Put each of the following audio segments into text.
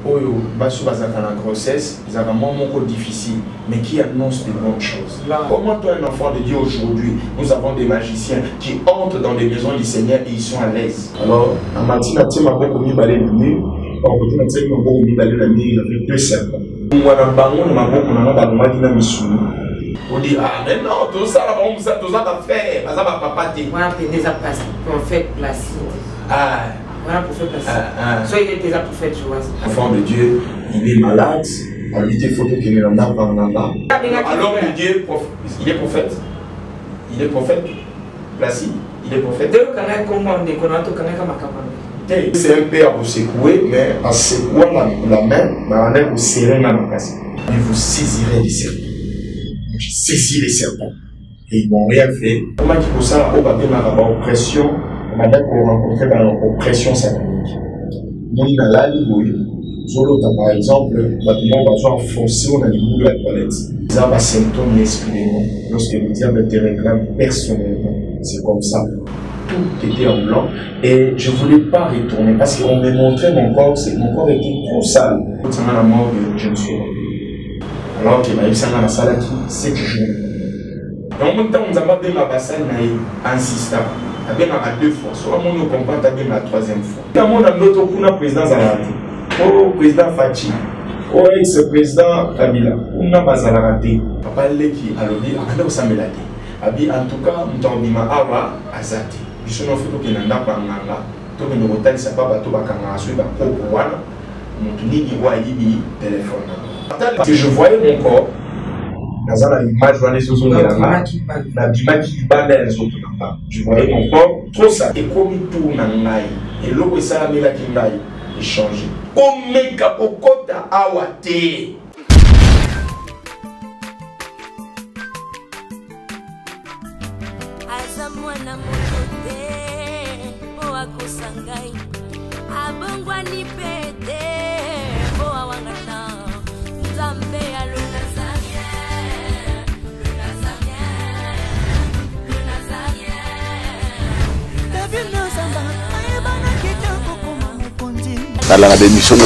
Oyo, Basso Bazaka la grossesse, ils avaient un moment difficile, mais qui annonce de bonnes choses. Comment toi, un enfant de Dieu aujourd'hui, nous avons des magiciens qui entrent dans les maisons du Seigneur et ils sont à l'aise. Alors, en matin, tu m'as beaucoup mis balai le nez, en côté, tu m'as beaucoup mis balai le nez, il y avait 2 serpents. Moi, dans le bangon, je m'ai beaucoup mis dans le sous. On dit, ah, mais non, tout ça, tout ça, va faire, ça va papa te. Voilà, déjà prophète Placide. Ah. Voilà, prophète Placide. Soit il est déjà prophète, je vois. L'enfant de Dieu, il est malade, on lui dit photo qu'il est là, alors que Dieu, il est prophète. Il est prophète. Placide, il est prophète. C'est un père pour secouer, mais en secouant la main, on est au serré dans la casse. Et vous saisirez les serpents. J'ai saisi les serpents. Et ils n'ont rien fait. Comment il faut ça, on va bien avoir oppression, on va bien rencontrer dans l'oppression satanique. Moi, il y a là, par exemple, on va enfoncer au niveau de la toilette. Ça va symptômes l'esprit. Lorsque le diable te réclame personnellement, c'est comme ça. Tout était en blanc et je ne voulais pas retourner parce qu'on me montrait mon corps était trop sale. Pendant la mort de je me suis rendu. Alors qu'il m'a dit que la salle qui 7 jours. Dans mon temps, on a bien ma bassine insistant. On a bien 2 fois. Soit on comprend, on a bien la 3e fois. Dans mon notre président Zalaraté, au président Fachi, au ex-président Kabila, on a Bazalaraté. Papa Leki a dit, en tout cas, on a awa azati. Je ne fais pas que nanda banganga, to que nous retali sa papa to bakanga asui ba koko wana, mutuni ni wa yibi téléphone. Si je voyais mon corps, dans la image wana so so ngelanga, na bima ki banda en so tunamba. Je voyais mon corps trop ça et comme tout na ngai. Et loko ça mela ki ngai et changer. Omeka okota awate. Mwana mokote boa kusangai abongwa ni pete boa wangana nzambe ya luna zaye dans la démission est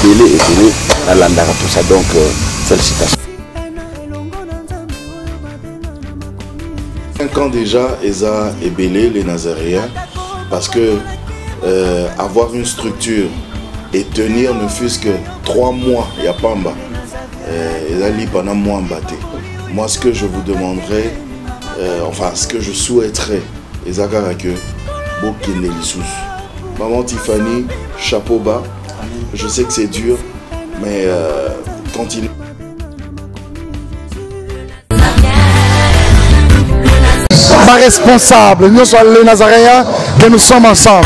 belé dans l'andara tout ça donc félicitations. 5 ans déjà, Eza est belé, les Nazaréens, parce que avoir une structure et tenir ne fût-ce que 3 mois, il n'y a pas en bas. Eza li pendant moi en bâté. Moi, ce que je vous demanderais, enfin, ce que je souhaiterais, Eza Karake, Bokele Lissous. Maman Tiffany, chapeau bas. Je sais que c'est dur, mais continue. Pas responsable, nous sommes les Nazaréens, que nous sommes ensemble.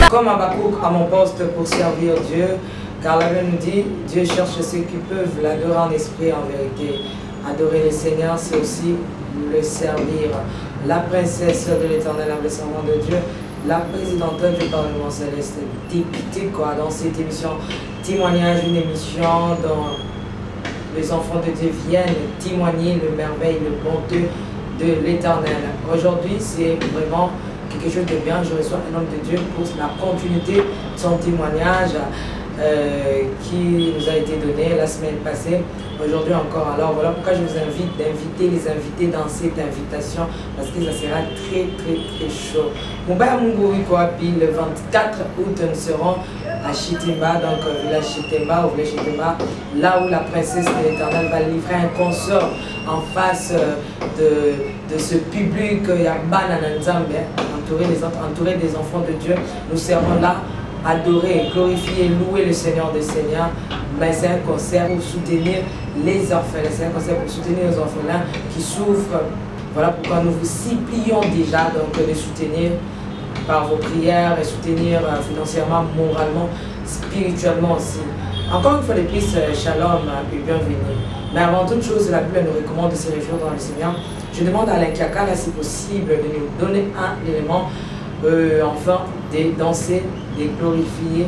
Comme Habakkuk à mon poste pour servir Dieu, car la Bible nous dit, Dieu cherche ceux qui peuvent l'adorer en esprit et en vérité. Adorer le Seigneur, c'est aussi le servir. La princesse de l'Éternel, la servante de Dieu, la présidente du Parlement céleste, députée dans cette émission témoignage, une émission dont les enfants de Dieu viennent témoigner le merveille, le bonté de l'Éternel. Aujourd'hui, c'est vraiment quelque chose de bien. Je reçois un homme de Dieu pour la continuité de son témoignage qui nous a été donné la semaine passée, aujourd'hui encore. Alors voilà pourquoi je vous invite d'inviter les invités dans cette invitation, parce que ça sera très chaud. Mouba Mungouri Koapi, le 24 août, nous serons à Chitimba, donc village Chitimba, au village Chitimba, là où la princesse de l'Éternel va livrer un concert en face de ce public Yabana Nzambe, entouré des enfants de Dieu. Nous serons là, adorer, glorifier, louer le Seigneur des Seigneurs. Mais c'est un concert pour soutenir les orphelins, c'est un concert pour soutenir les orphelins qui souffrent. Voilà pourquoi nous vous supplions déjà donc, de soutenir par vos prières et soutenir financièrement, moralement, spirituellement aussi. Encore une fois de plus, shalom et bienvenue. Mais avant toute chose, la Bible nous recommande de se réjouir dans le Seigneur. Je demande à Alain Kiakala, si possible, de nous donner un élément, enfin, de danser, de glorifier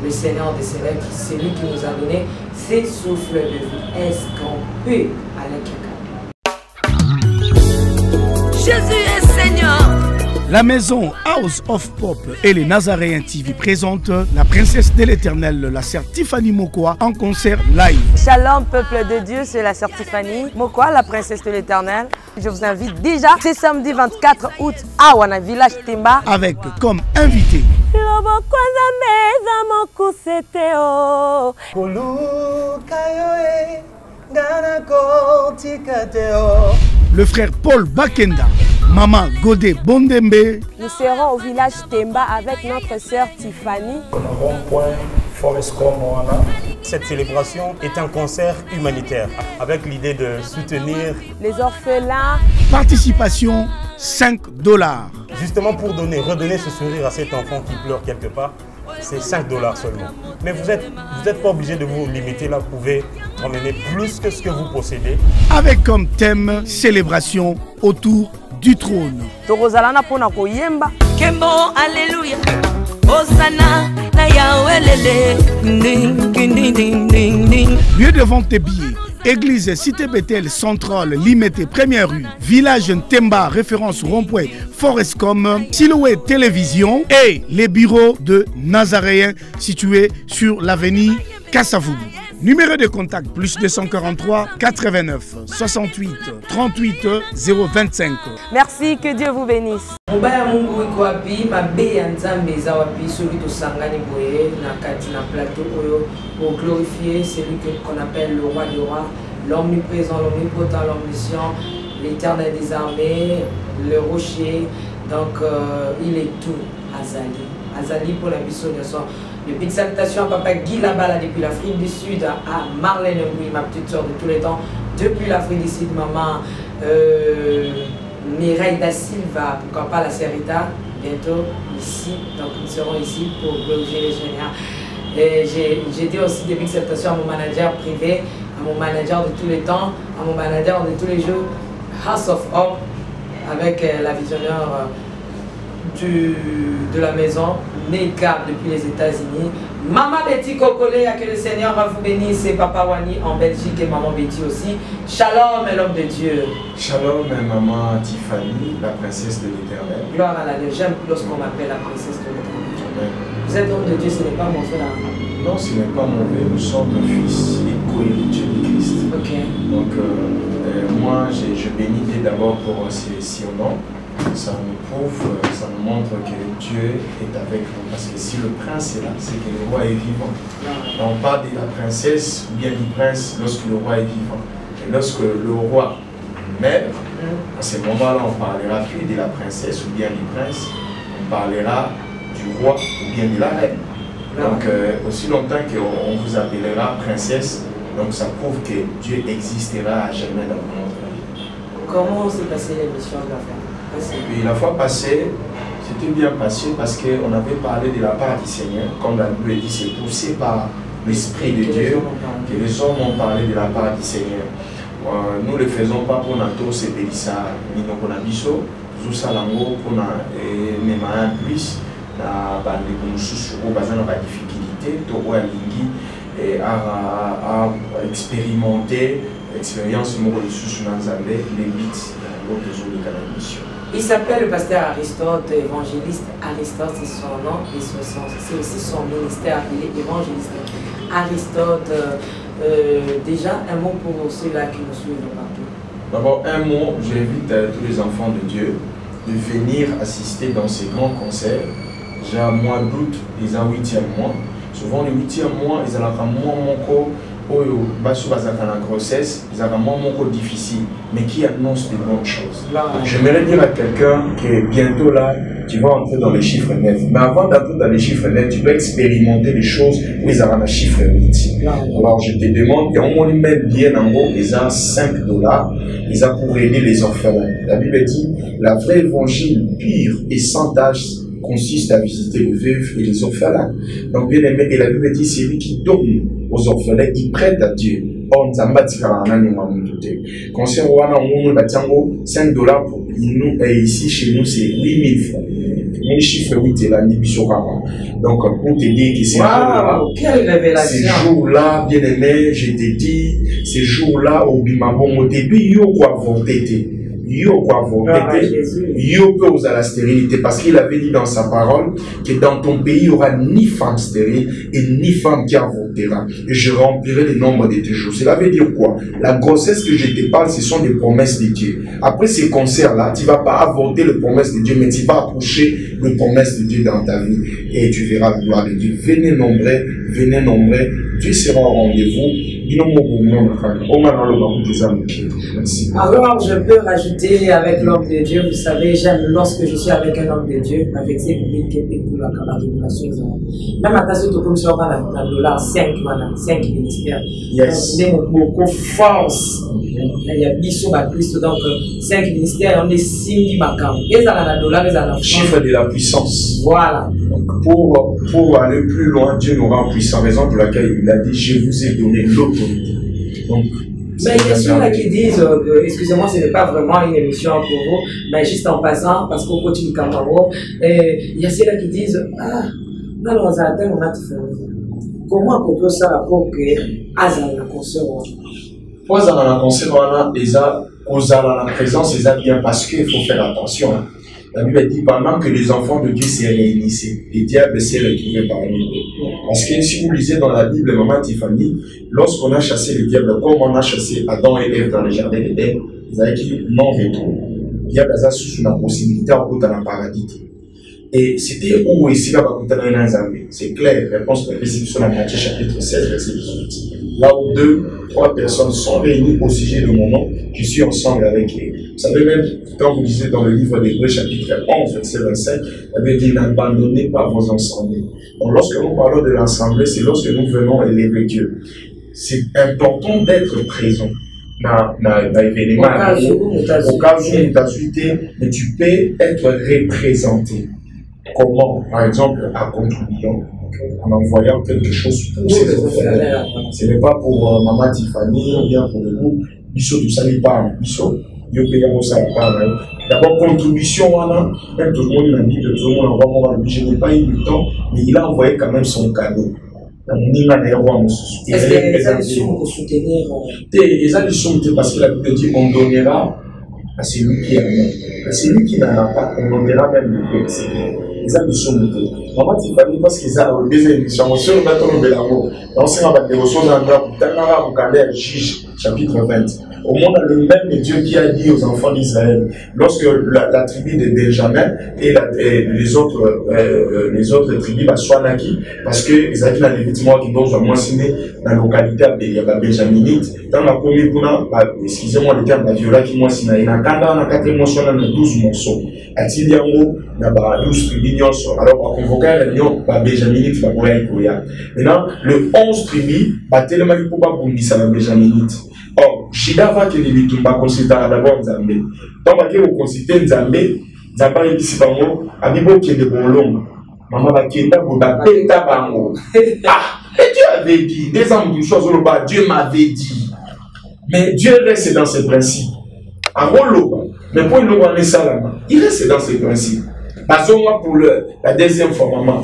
le Seigneur des Seigneurs, c'est lui qui nous a donné ces souffles de vie. Est-ce qu'on peut, Alain Kiakala? Jésus est Seigneur. La maison House of Pop et les Nazaréens TV présentent la princesse de l'éternel, la sœur Tiffany Mokoa, en concert live. Shalom peuple de Dieu, c'est la sœur Tiffany Mokoa, la princesse de l'éternel. Je vous invite déjà, c'est samedi 24 août à Wana Village Temba. Avec comme invité le frère Paul Bakenda, maman Godé Bondembe. Nous serons au village Temba avec notre sœur Tiffany. Cette célébration est un concert humanitaire avec l'idée de soutenir les orphelins. Participation $5. Justement pour redonner ce sourire à cet enfant qui pleure quelque part. C'est $5 seulement. Mais vous êtes pas obligé de vous limiter là, vous pouvez emmener plus que ce que vous possédez. Avec comme thème célébration autour du trône. Kembo, alléluia. Hosanna, na Yahweh lele. Ding, ding, ding, ding, ding. Lieu de vente des billets. Église Cité Bethel Centrale, Limité, Première rue, Village Ntemba, référence rond-point Forestcom, Silhouette Télévision et les bureaux de Nazaréens situés sur l'avenue Kassavubu. Numéro de contact plus 243 89 68 38 025. Merci, que Dieu vous bénisse. Mobaya mungu iko wapi mabe ya nzambe eza wapi celui tosangani boye na kati na plateau oyo pour glorifier celui qu'on appelle le roi des rois, l'omniprésent, l'omnipotent, l'omniscient, l'éternel des armées, le rocher. Donc il est tout. Azali pour la mission de son. De big salutations à papa Guy Labala depuis l'Afrique du Sud, à Marlène Ngui, ma petite soeur de tous les temps, depuis l'Afrique du Sud, maman Mireille da Silva, pourquoi pas la Serita, bientôt ici. Donc nous serons ici pour glorifier les Seigneurs. Et j'ai dit aussi des big salutations à mon manager privé, à mon manager de tous les temps, à mon manager de tous les jours, House of Hope, avec la visionnaire de la maison, Neka depuis les États-Unis. Maman Betty Kokole, que le Seigneur va vous bénir, c'est Papa Wani en Belgique et Maman Betty aussi. Shalom, l'homme de Dieu. Shalom, maman Tiffany, la princesse de l'éternel. Gloire à la Dieu. J'aime lorsqu'on m'appelle la princesse de l'éternel. Vous êtes homme de Dieu, ce n'est pas mon frère. Non, ce n'est pas mon frère, nous sommes fils et co-héritiers de Christ. Ok. Donc, moi, je bénis Dieu d'abord pour ces surnoms. Ça nous prouve, ça nous montre que Dieu est avec nous. Parce que si le prince est là, c'est que le roi est vivant. On parle de la princesse ou bien du prince lorsque le roi est vivant. Et lorsque le roi meurt, à ce moment-là, on ne parlera plus de la princesse ou bien du prince. On parlera du roi ou bien de la reine. Donc, aussi longtemps qu'on vous appellera princesse, donc ça prouve que Dieu existera à jamais dans notre vie. Comment s'est passée l'émission de la femme? Et puis la fois passée, c'était bien passé parce qu'on avait parlé de la part du Seigneur. Comme la Bible dit, c'est poussé par l'Esprit de Dieu que les hommes ont parlé de la part du Seigneur. Nous ne le faisons pas pour notre Sepelissa, ni pour notre biso, nous salango pour notre plus, na bande pour nous soucier, basé dans la difficulté, tout à à expérimenter l'expérience de les bits de mission. Il s'appelle le pasteur Aristote, évangéliste. Aristote, c'est son nom et c'est aussi son ministère. Il est évangéliste. Aristote, déjà un mot pour ceux-là qui nous suivent partout. D'abord, un mot, j'invite tous les enfants de Dieu de venir assister dans ces grands concerts. J'ai un mois d'août, ils ont 8e mois. Souvent, le 8e mois, ils ont un mois la grossesse, ils ont un moment difficile, mais qui annonce de bonnes choses. J'aimerais dire à quelqu'un que bientôt là, tu vas entrer dans les chiffres nets. Mais avant d'entrer dans les chiffres nets, tu dois expérimenter les choses où ils ont un chiffre 8. Alors je te demande, il y a un moment même bien en gros, ils ont $5, ils ont pour aider les orphelins. La Bible dit, la vraie évangile pure et sans tâche consiste à visiter les veuves et les orphelins. Donc bien aimé, et la Bible dit, c'est lui qui donne aux orphelins, il prête à Dieu. Or, nous avons dit que concert $5 pour nous, et ici chez nous, c'est 8 000 francs. Mon chiffre 8 est là, donc pour te dire que ces jours-là, bien aimé, je te dis, ces jours-là, au Bimabon, au début, il y a quoi voter. yo quoi avorter, yo peut aux à la stérilité, parce qu'il avait dit dans sa parole que dans ton pays il y aura ni femme stérile et ni femme qui avortera, et je remplirai le nombre de tes jours. Cela veut dire quoi? La grossesse que je te parle, ce sont des promesses de Dieu. Après ces concerts-là, tu ne vas pas avorter les promesses de Dieu, mais tu vas approcher les promesses de Dieu dans ta vie, et tu verras la gloire de Dieu. Venez nombreux, Dieu sera au rendez-vous. Alors, je peux rajouter avec l'homme de Dieu, vous savez, j'aime lorsque je suis avec un homme de Dieu, avec ses publics et puis la même à ta comme sur un dollar 5 ministères. Yes. Il y a beaucoup de force. Il y a plus, donc 5 ministères, on est 6 000 et ça a un dollar, et ça a un chiffre de la puissance. Voilà. Pour aller plus loin, Dieu nous rend puissant, raison pour laquelle il a dit je vous ai donné l'autorité. Donc, mais il y a ceux-là qui disent, excusez-moi, ce n'est pas vraiment une émission pour vous, mais juste en passant, parce qu'on continue Camaro, il y a ceux-là qui disent, ah, non, on a atteint, on a tout fait. Comment on peut ça pour que Azal la concert? Pour Azal la concert, on a la présence, c'est bien parce qu'il faut faire attention. La Bible dit pendant que les enfants de Dieu s'est réunissaient, les diables s'est retrouvé parmi eux. Parce que si vous lisez dans la Bible, maman Tiffany, lorsqu'on a chassé les diables, comme on a chassé Adam et Ève dans le jardin d'Éden, ils avaient dit non-retour. Le diable a sous la possibilité en route dans le paradis. Et c'était où ici là c'est clair, réponse de l'Église sur la Matthieu chapitre 16, verset 18. Là où 2-3 personnes sont réunies au sujet de mon nom, je suis ensemble avec eux. Vous savez même, quand vous lisez dans le livre d'Hébreux chapitre 11, verset 25, il avait dit n'abandonnez pas vos assemblées. Donc lorsque nous parlons de l'assemblée, c'est lorsque nous venons élever Dieu. C'est important d'être présent dans l'événement. Au cas où tu as suité, mais tu peux être représenté. Comment? Par exemple, à contribuant, en envoyant quelque chose pour ses orphelins. Ce n'est pas pour Maman Tiffany ou bien pour le groupe. Bisso, tu salis pas. Bisso, yo payons ça pas. D'abord, contribution, même tout le monde l'a dit, tout le monde envoie. Je n'ai pas eu le temps, mais il a envoyé quand même son cadeau. Est-ce qu'il y a des actions pour soutenir? Les actions, parce que la Bible dit on donnera à celui qui a. À celui qui n'en a pas, on donnera même le peu. Les ambitions montées. Maman Tiffany, parce qu'ils ont des émissions, sur le bâton de l'amour. On s'est rendu des ressources dans le juge, chapitre 20. Au monde, le même Dieu qui a dit aux enfants d'Israël, lorsque la tribu de Benjamin et les autres tribus soient naquis, parce que les acquis dans les vêtements qui doivent moins signer dans la localité à Benjaminite, dans la première excusez-moi le terme, la viola qui moins signé, il y a 4 morceaux dans 12 morceaux. À Tiliango, il y a 12 tribus, alors on convoque la réunion à Benjaminite, maintenant, le 11 tribus, tellement il ne peut pas bouger à Benjaminite. Or, Shidava qui est le consultant d'abord Nzambe. Tant que vous consultez Nzambe, Nzambe est ici par moi, Abibo qui est de bon long. Maman va qui est là pour baptêta bango. Ah, et Dieu avait dit, des hommes d'une chose au bas, Dieu m'avait dit. Mais Dieu reste dans ses principes. En rôle, mais pour une loi salama, il reste dans ses principes. Parce que pour la deuxième fois, maman,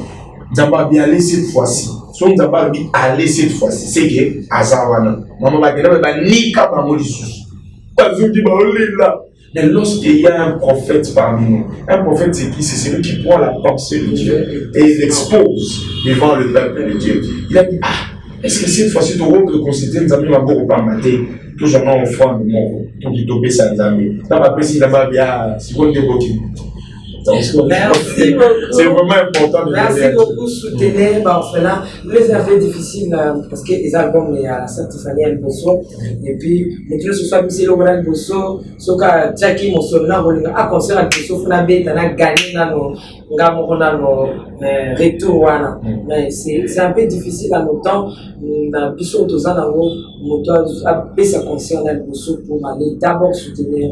Nzambe a bien allé cette fois-ci. Si on n'a pas aller cette fois-ci, c'est que Azawana. Maman va dire, ni Kapamolisus. Mais lorsqu'il y a un prophète parmi nous, un prophète c'est qui? C'est celui qui prend la pensée de Dieu et il l'expose devant le peuple de Dieu. Il a dit, ah, est-ce que cette fois-ci, tu auras considéré que nous avons beaucoup maté, toujours en offrant le monde, tout qui topé ça, nous avons. Dans ma précise, là-bas, bien, si vous débloquez. Merci beaucoup. C'est vraiment important de merci beaucoup soutenir l'orphelin. Les affaires difficiles parce que les albums il y a Sainte Tiffany à Bosso et puis les trucs ce soit Michel Lobola Bosso, soka Jackie Mosona Bolinga à concert à Bosso fona beta na gagner na no ngamo na no retour wana. Mais c'est un peu difficile à nos temps na biso tozana ngo moto a pesa concert à Bosso pour aller d'abord soutenir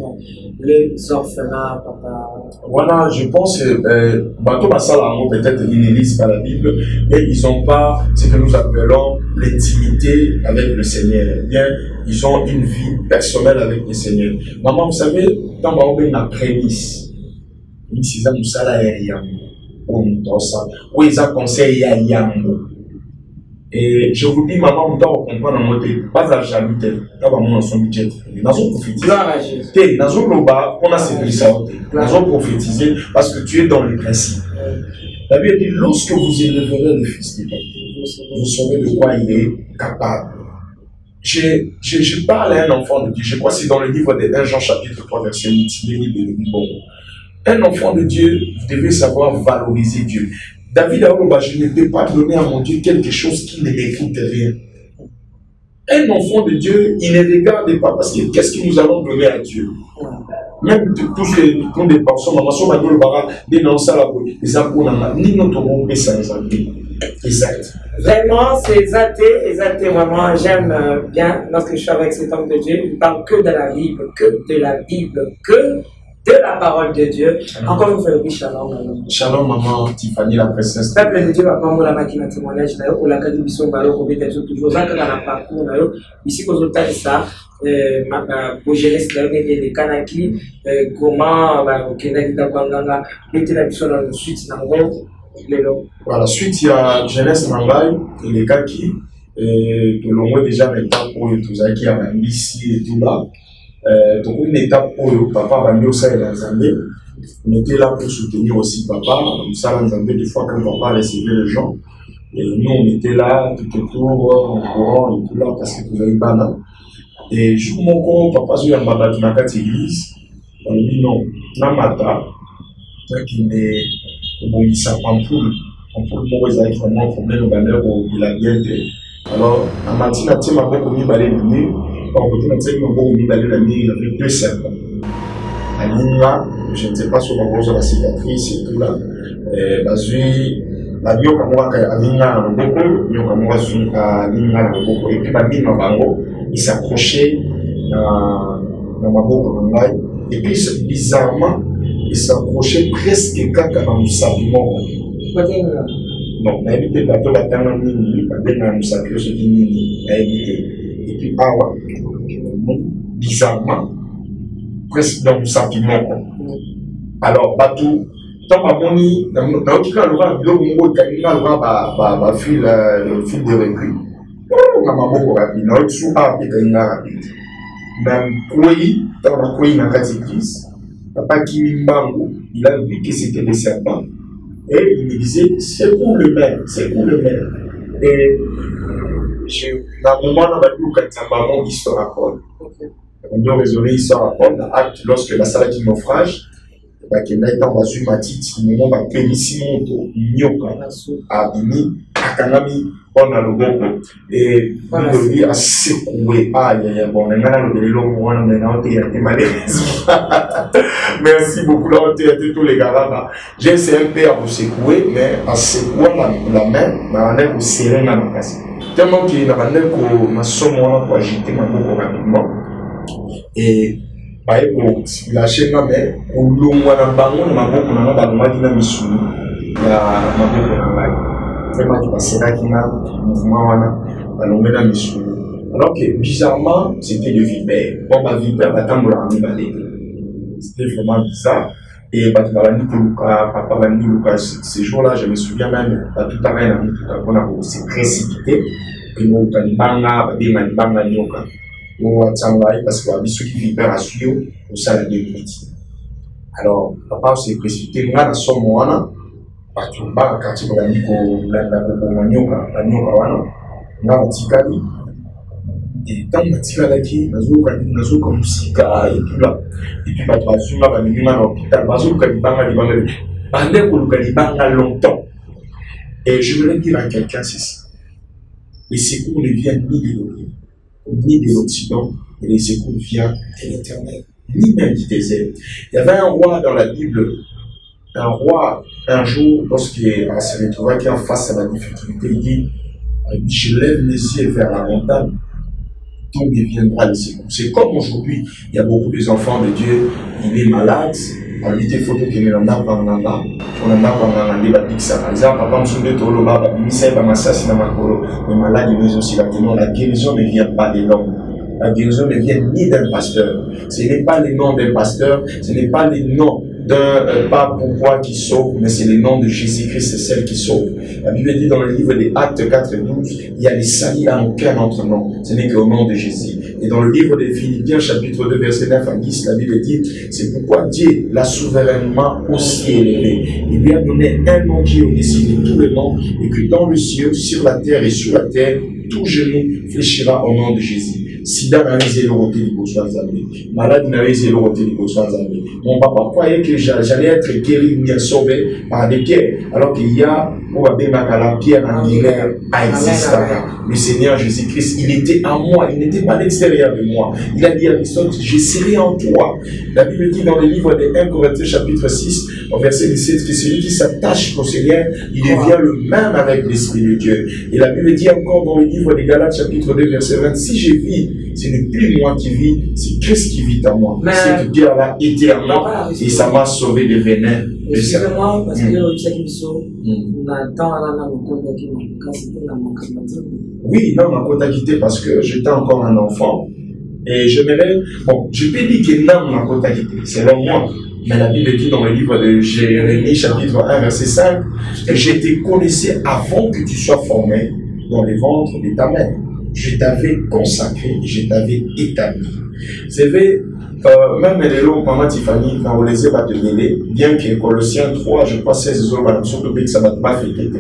les orphelins papa. Voilà, je pense que Bateau Bassala peut-être ils ne lisent pas la Bible, mais ils n'ont pas ce que nous appelons l'intimité avec le Seigneur. Bien, ils ont une vie personnelle avec le Seigneur. Maman, vous savez, dans ma prémisse, ils ont ça là, ils ont conseil à Yambo. Et je vous dis, maman, on doit comprendre en mode, pas à jaloux, t'as vraiment son budget. Nous avons prophétisé. Nous avons on a séduit ça. Nous avons prophétisé parce que tu es dans les principes. La Bible dit, lorsque vous élèverez le Fils de Dieu, vous saurez de quoi il est capable. Je parle à un enfant de Dieu, je crois que c'est dans le livre de 1 Jean chapitre 3, verset 8, un enfant de Dieu, vous devez savoir valoriser Dieu. David a dit, je ne peux pas donner à mon Dieu quelque chose qui ne m'écoute rien. Un enfant de Dieu, il ne regarde pas parce que qu'est-ce que nous allons donner à Dieu? Même tout ce que nous dépensons, vraiment, c'est athée, vraiment, j'aime bien lorsque je suis avec cet homme de Dieu, il parle que de la Bible, que de la parole de Dieu. Encore une fois, oui, shalom. Shalom, maman Tiffany, la princesse. Peuple de Dieu, va pas la machine témoignage, ou la cadibison, peut-être toujours, ça, dans la parcours, ici, quand on a ça, pour gérer ce Kanaki, comment, au Kenya, mettez la mission dans le suite, voilà, suite, il y a Jeunesse Mangaï, les gars qui, que l'on voit déjà maintenant pour tout ça, qui a ici et tout là. Donc, une étape où papa va mieux ça et l'ensemble. On était là pour soutenir aussi papa. Ça, l'ensemble, des fois, quand papa recevait les gens, et nous, on était là tout autour, en courant et tout là, parce que vous avez pas là. Et je mon compte, papa, je suis en bas de ma église. On dit non, Namata, qui est bon, il s'appelle Ampoule. Ampoule, moi, ils ont vraiment un problème au banner où il a bien été. Alors, à matin, tu m'as beaucoup mis balai de nuit. Par contre, tu m'as beaucoup mis balai de nuit, il y avait 2 serpents. À Nina, je ne sais pas sur la cause de la cicatrice et tout là. La bio kamwa à Nina à Loboko, bio kamwa à Nina à Loboko. Et puis, ma mine en bango, il s'accrochait dans ma bouche. Et puis, bizarrement, il s'accrochait presque quand on nous s'abîmons. Non, on a évité de bateau d'attendre Nini, on nous s'accrochait sur Nini, on a évité. Et puis, bizarrement, presque dans nous s'abîmons. Alors, bateau, tant que moni, dans le cas où on a le fil de recul. Maman beaucoup rapide, non, sous a rapide. Même Koué, dans la Koué dans la catéchise, papa qui m'imbango, il a vu que c'était des serpents. Et il me disait, c'est pour le maire, c'est pour le maire. Et dans un moment, on a dit que maman qui se rapporte. On doit raisonner, il se rapporte dans l'acte lorsque la salle qui naufrage. Il a été en bas ma petite, il m'a appelé ici mon tour, Nyoka, à Bini, à Kanami, on a le bon. Et il dit à secouer. Ah, il y a bon, on a le long, on a été malheureusement. Merci beaucoup, là, on a été tous les gars. J'ai essayé un peu à vous secouer, mais en secouant la main, on a vous serrer dans la casse. Tellement qu'il y a un somme pour agiter ma beaucoup rapidement. Et la chaîne mais au long na bango na maboko na bango na misulu ya maboko na ngai vraiment qui passera qui na mouvement wana balongela misulu alors que bizarrement c'était le vipère bon ba vipère batambola en balé c'était vraiment bizarre et batbalani luka papa bani luka ces jours-là je me souviens même tout à l'heure on s'est précipité et mon kanibanga ba banga nyoka parce que la ceux qui vivent à suivre au sein de 2 minutes. Alors, papa s'est précipité, moi, dans son moment, parce que bah, quand tu vas dire que la nyoka, on a un petit cali. Et tant que tu vas dire, nazo comme sika et tout là. Et puis, bah, tu vas suivre ma minima dans l'hôpital. Bazo kalibanga longtemps. Et je voulais dire à quelqu'un ceci. Les secours ne viennent ni de l'Orient, ni de l'Occident, et les secours viennent de l'Éternel, ni même du désert. Il y avait un roi dans la Bible, un roi, un jour, lorsqu'il se retrouvait qui en face à la difficulté, il dit, je lève les yeux vers la montagne, d'où me viendra les secours. C'est comme aujourd'hui, il y a beaucoup d'enfants de Dieu, il est malade, on lui dit photo qu'il est en a pas en a, on en a pas en a, il va dire ça. Par exemple, papa me soumet tout le bas, il s'est pas massacré dans ma colo, mais malade, il est aussi la guérison ne vient pas de l'homme. La guérison ne vient ni d'un pasteur. Ce n'est pas le nom d'un pasteur, ce n'est pas le nom d'un pas pourquoi qui sauve, mais c'est le nom de Jésus-Christ, c'est celle qui sauve. La Bible dit dans le livre des Actes 4:12, il y a des salis à aucun autre nom, ce n'est qu'au nom de Jésus. Et dans le livre des Philippiens, chapitre 2, verset 9 à 10, la Bible dit, c'est pourquoi Dieu l'a souverainement aussi élevé. Il lui a donné un nom qui est au-dessus de tous les noms, et que dans le ciel, sur la terre et sous la terre, tout genou fléchira au nom de Jésus. Sida n'avait zéro côté du besoin d'Amé. Malade n'avait zéro côté du besoin d'Amé. Mon papa croyait que j'allais être guéri, bien sauvé par des pierres. Alors qu'il y a, on va bien la pierre angulaire a existé. Le Seigneur Jésus-Christ, il était en moi, il n'était pas à l'extérieur de moi. Il a dit à Aristote, je serai en toi. La Bible dit dans le livre des 1 Corinthiens chapitre 6, au verset 17, que celui qui s'attache au Seigneur, il devient le même avec l'Esprit de Dieu. Et la Bible dit encore dans le livre des Galates chapitre 2, verset 20, si je vis, ce n'est plus moi qui vis, c'est Christ qui vit en moi. C'est que Dieu a été en moi et ça m'a sauvé des venins. Excusez-moi, parce que on attend à oui, non, on m'a quitté parce que j'étais encore un enfant et j'aimerais. Bon, je peux dire que non, on m'a quitté, selon moi. Mais la Bible dit dans le livre de Jérémie, chapitre 1, verset 5, que je te connaissais avant que tu sois formé dans le ventre de ta mère. Je t'avais consacré et je t'avais établi. C'est vrai, même les lots, maman Tiffany, quand vous les va te mêler, bien que Colossiens 3, je crois 16 jours, surtout que ça ne va pas fêter.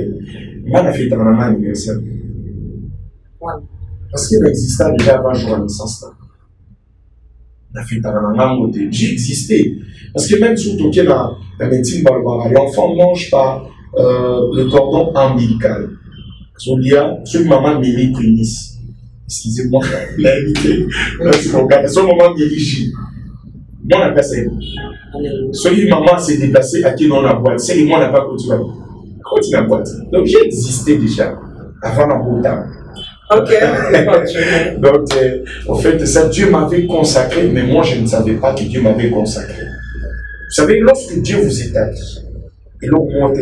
Moi, on a fait un anniversaire. Parce qu'il existait déjà avant jour de naissance. On a fait un où Dieu existait. Parce que même surtout que la médecine, l'enfant ne mange pas le cordon ombilical. Ce maman Mélie Prénis. Excusez-moi, l'invité. Ce moment dirigé. Moi, on a passé. Celui maman s'est déplacé à qui on a boîte. C'est moi, on n'a pas continué. Continue la boîte. Donc, j'ai existé déjà avant la boîte. Ok. Donc, en fait, ça, Dieu m'avait consacré, mais moi, je ne savais pas que Dieu m'avait consacré. Vous savez, lorsque Dieu vous établit, et là, on monte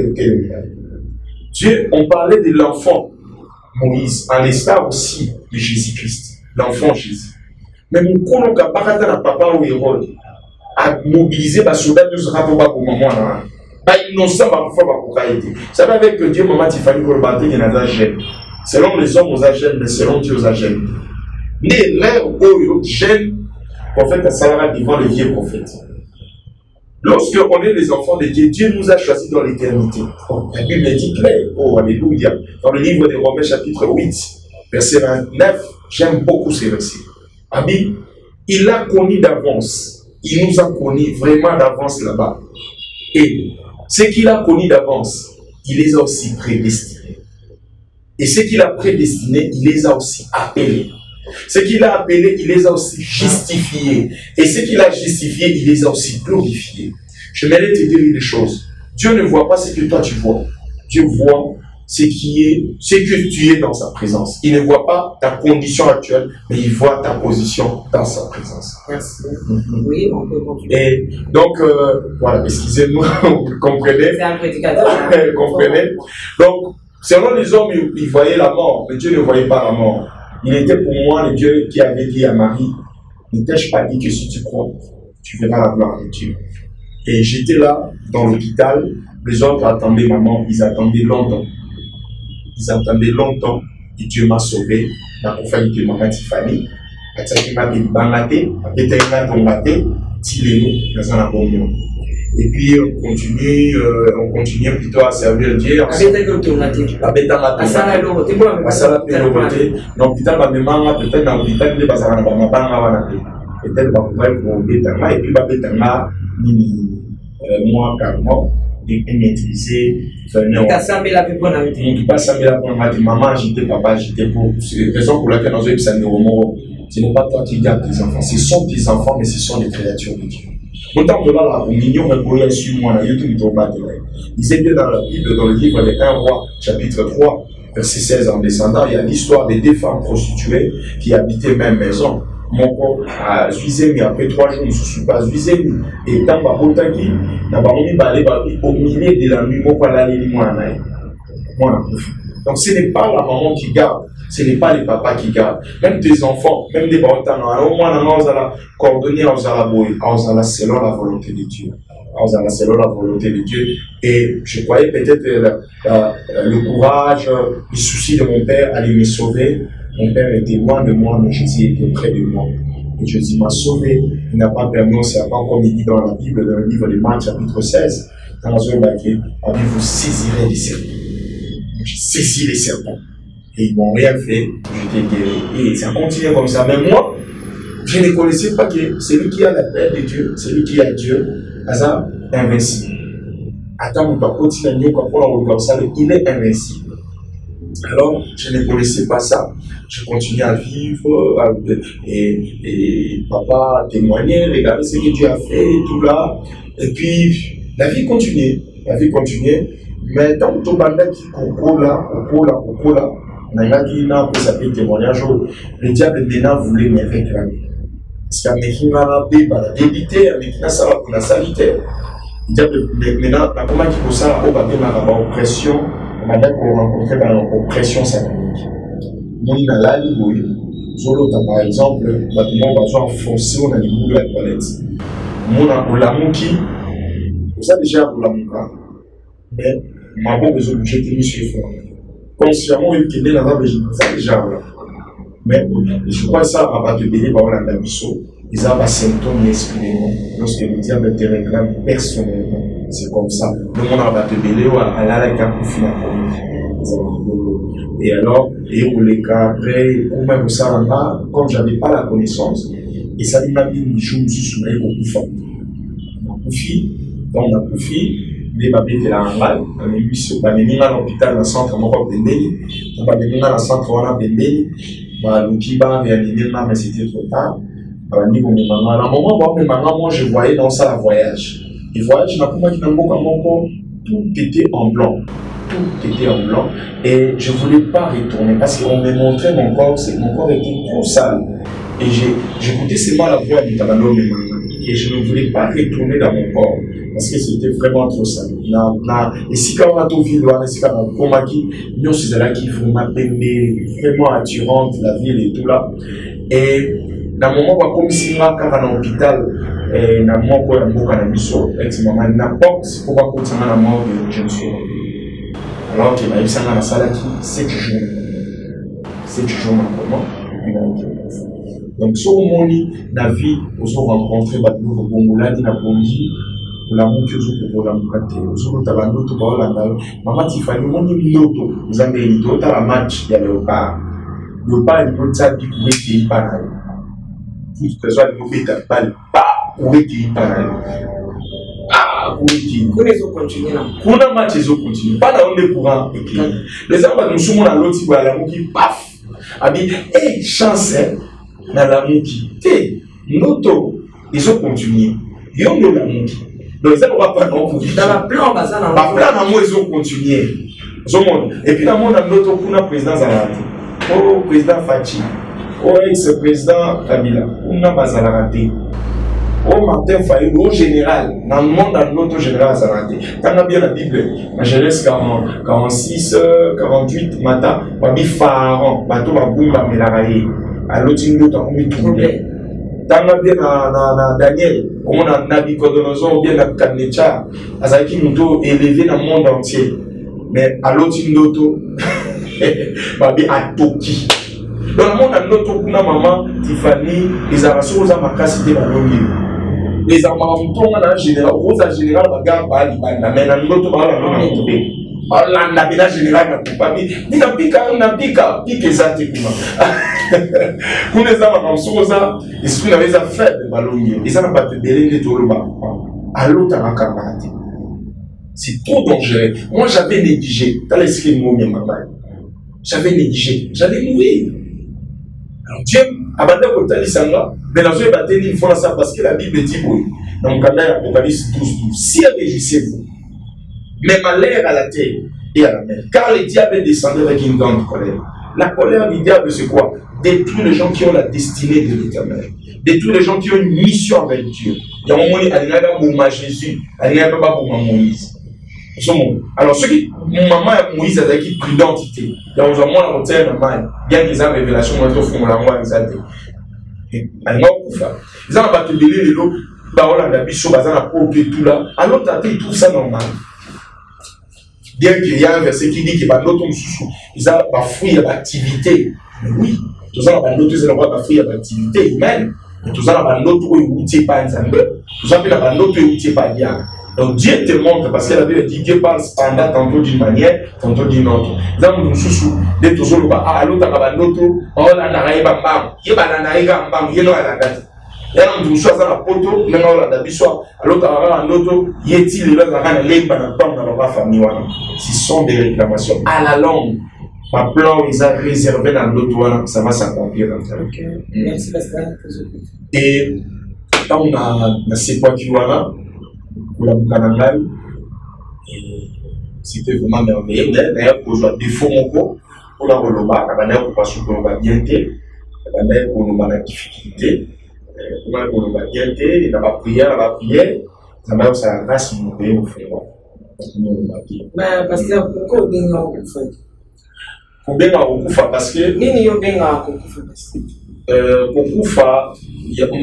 Dieu, on parlait de l'enfant Moïse, en l'instar aussi de Jésus-Christ, l'enfant Jésus. Mais mon colo n'a pas na papa ou Hérode a mobilisé les soldats de ce rapport pour maman. Pas innocent, pas pour aider. Ça va avec Dieu, maman Tiffany, pour le battre, il y en a gêne. Selon les hommes aux agènes, mais selon Dieu aux agènes. Mais l'air où gêne, prophète Salara devant les vieux prophètes. Lorsque on est les enfants de Dieu, Dieu nous a choisis dans l'éternité. La Bible dit clair, oh alléluia. Dans le livre des Romains chapitre 8, verset 29, j'aime beaucoup ces versets. Ami, il a connu d'avance. Il nous a connus vraiment d'avance là-bas. Et ce qu'il a connu d'avance, il les a aussi prédestinés. Et ce qu'il a prédestinés, il les a aussi appelés. Ce qu'il a appelé, il les a aussi justifiés. Et ce qu'il a justifié, il les a aussi glorifiés. Je m'aimerais te dire une chose. Dieu ne voit pas ce que toi tu vois. Dieu voit ce que tu es dans sa présence. Il ne voit pas ta condition actuelle, mais il voit ta position dans sa présence. Merci. Oui, on peut continuer. Et donc, voilà, excusez-moi, vous comprenez. C'est un prédicateur. Vous comprenez. Donc, selon les hommes, ils voyaient la mort, mais Dieu ne voyait pas la mort. Il était pour moi le Dieu qui avait dit à Marie, ne t'ai-je pas dit que si tu crois, tu verras la gloire de Dieu. Et j'étais là, dans l'hôpital, les autres attendaient maman, ils attendaient longtemps. Ils attendaient longtemps, et Dieu m'a sauvé. La prophète de maman Tiffany, et puis on continue plutôt à servir Dieu. Donc, et maîtriser. Maman, j'étais papa, j'étais pour. C'est la raison pour laquelle nous avons ce n'est pas toi qui gardes tes enfants, ce sont tes enfants, mais ce sont les créatures de Dieu. Autant de là, au million de Goya sur moi, il était dans la Bible, dans le livre des 1 roi, chapitre 3, verset 16, en descendant, il y a l'histoire des deux femmes prostituées qui habitaient même maison. Mon corps a Zuizemi, après 3 jours, je ne suis pas Zuizemi. Et dans ma botaki, au milieu de la nuit, donc ce n'est pas la maman qui garde, ce n'est pas les papas qui gardent. Même tes enfants, même des parents, au moins on a coordonné selon la volonté de Dieu. selon la volonté de Dieu. Et je croyais peut-être le courage, le souci de mon père allait me sauver. Mon père était loin de moi, mais Jésus était près de moi. Et Jésus m'a sauvé. Il n'a pas permis au serpent, comme il dit dans la Bible, dans le livre de Marc, chapitre 16. Dans la vous saisirez les serpents. J'ai saisi les serpents. Et ils m'ont rien fait. J'étais guéri. Et ça continue comme ça. Mais moi, je ne connaissais pas que celui qui a la paix de Dieu, celui qui a Dieu, est invincible. Attends, il est invincible. Alors, je ne connaissais pas ça. Je continuais à vivre et papa témoignait, regardez ce que Dieu a fait, tout là. Et puis, la vie continuait. La vie continuait. Mais tant que on a dit non, pour ça fait témoignage, le diable maintenant voulait me réclamer. Parce qu'il m'a débité, il m'a salité. Le diable maintenant, comment il faut ça, on va dire l'oppression, on va dire qu'on rencontrait dans l'oppression satanique. Mon inalali, par exemple, on va enfoncer, on a les boules de la toilette. Mon olamuki, vous savez déjà olamuka, mais ma bonne besoin de jeter sur le fond. Consciemment, il était dans la région, ça déjà. Mais je crois que ça va te bénir par la biseau. Ils ont des symptômes exprimeront. Lorsque le diable te réclame personnellement, c'est comme ça. Le monde va te bénir à la cacophie. Et alors, et pour les cas après, ou même ça en bas, comme je n'avais pas la connaissance, et ça m'a dit une jour, je suis soumis au coup fort. On a coufi, donc on a coufi. Les papiers de la Hangal, on a mis sur l'hôpital dans le centre, on a mis dans le centre, on a mis mais c'était trop tard. À un moment, moi je voyais dans ça la voyage. Le voyage, tout était en blanc. Tout était en blanc. Et je ne voulais pas retourner parce qu'on me montrait mon corps était trop sale. Et j'écoutais seulement la voix du Tabano. Et je ne voulais pas retourner dans mon corps. Parce que c'était vraiment trop sale. Et si quand on a tout vu, si quand on a comaki, nous sommes là qui font vraiment attirante la ville et tout là. Et dans le moment où je suis à l'hôpital, et dans le moment où je suis à n'importe où je continuer à la mort de jeune fille. Alors qu'il y a eu ça dans la salle qui 7 jours. 7 jours maintenant. Donc, sur mon lit, la vie, nous avons rencontré des nouveaux Congolais, des Napolitains. La montre que vous pouvez la montrer, vous avez un autre pour la maman Tiffany, mon noto, vous avez une autre à match, il y a le bar. Le bar, il peut être dit pour qu'il par là. Tout ce que vous faites, pas le bar, pour qu'il par là. Ah, pour qu'il. Vous les continuez là. Pour le match, ils ont continué. Pas dans le courant. Les hommes, nous sommes dans l'autre, ils la qui paf. A dit, hé, chance, dans la mouki. Hé, noto, ils ont continué. Ils ont de la mouki. Donc, ça ne va pas non plus. Dans la plan, ils ont continué. Et puis, dans le monde, on a le président Zalati, le président Fachi, le ex-président Kabila, on a Zalati, le Martin Fayou, le général. Dans le monde, dans l'autre général Zalati. Quand on a bien la Bible, en Genèse 46, 48, matin, on a mis Pharaon, bateau, on a boumba, mais la raille. À l'autre, on a mis tout. Dans Daniel, comme on a Nabucodonosor ou bien Nebuchadnezzar, Azaki nous élevé dans le monde entier. Mais à l'autre, Babi à Toki. Dans le monde, à l'autre, maman, Tiffany, les Arasso, aux Amakasité, dans l'Omi. Les Amamoutons, on a un général, aux général, bagarre, mais dans l'autre, on a un peu. On a un général, on a piqué ça, pour les hommes, ils sont les affaires de ballonnier. Ils n'ont pas de bélé de tout le bas. À l'autre, à la c'est trop dangereux. Moi, j'avais négligé. Dans l'esprit de mon maman, j'avais négligé. J'allais mourir. Alors, Dieu, abandonne le talisanga, mais dans une bataille, il faut ça parce que la Bible dit oui. Dans le canal Apocalypse 12, 12. Si réjouissez-vous, mais malheur à la terre et à la mer, car le diable est descendu avec une grande colère. La colère du diable, c'est quoi? Détruire les gens qui ont la destinée de l'Éternel. Détruire les gens qui ont une mission avec Dieu. Il y a un moment où il y a Jésus, il y a un moment où Moïse. Alors, ceux qui, maman Moïse a dit prudentité. Il y a un moment où on tient le mal. Bien qu'ils aient une révélation, on va font la loi exaltée. Ils ont pas te donner l'eau. baolanda biso baza na pope tout là alors tata il trouve ça normal. Bien qu'il y a un verset qui dit que bandoto mususu ils ont bafouille d'activité. Oui, tous en bandoto ils ont bafouille d'activité humaine. Tous en bandoto où tu pas nzambe, tous en bandoto où tu pas bien. Donc Dieu te montre parce que la Bible dit Dieu parle cependant tantôt d'une manière, tantôt d'une autre. Nous mususu de toujours le ba alors ta bandoto on la na raiba mbam, yeba na raiga mbam yeno ala date. Là nous mususu za na poto na on la biso alors ta bandoto yeti le ba na lemba na pam na ba famille wana. Ce sont des réclamations à la longue. Ma plan ils a réservé dans l'autre, ça va s'accomplir comme ça. Ok, merci Pasteur. Et là on a c'est quoi qui voilà pour la Bukanangal et c'était vraiment merveilleux. D'ailleurs pour jouer défaut mon corps pour la roloba, d'ailleurs pour passer pour la bienté, d'ailleurs pour nous la difficulté, pour nous la bienté, la prière, ça m'a aussi un race mon pays au fait. Mais Pasteur, pourquoi bien en fait? Combien à parce que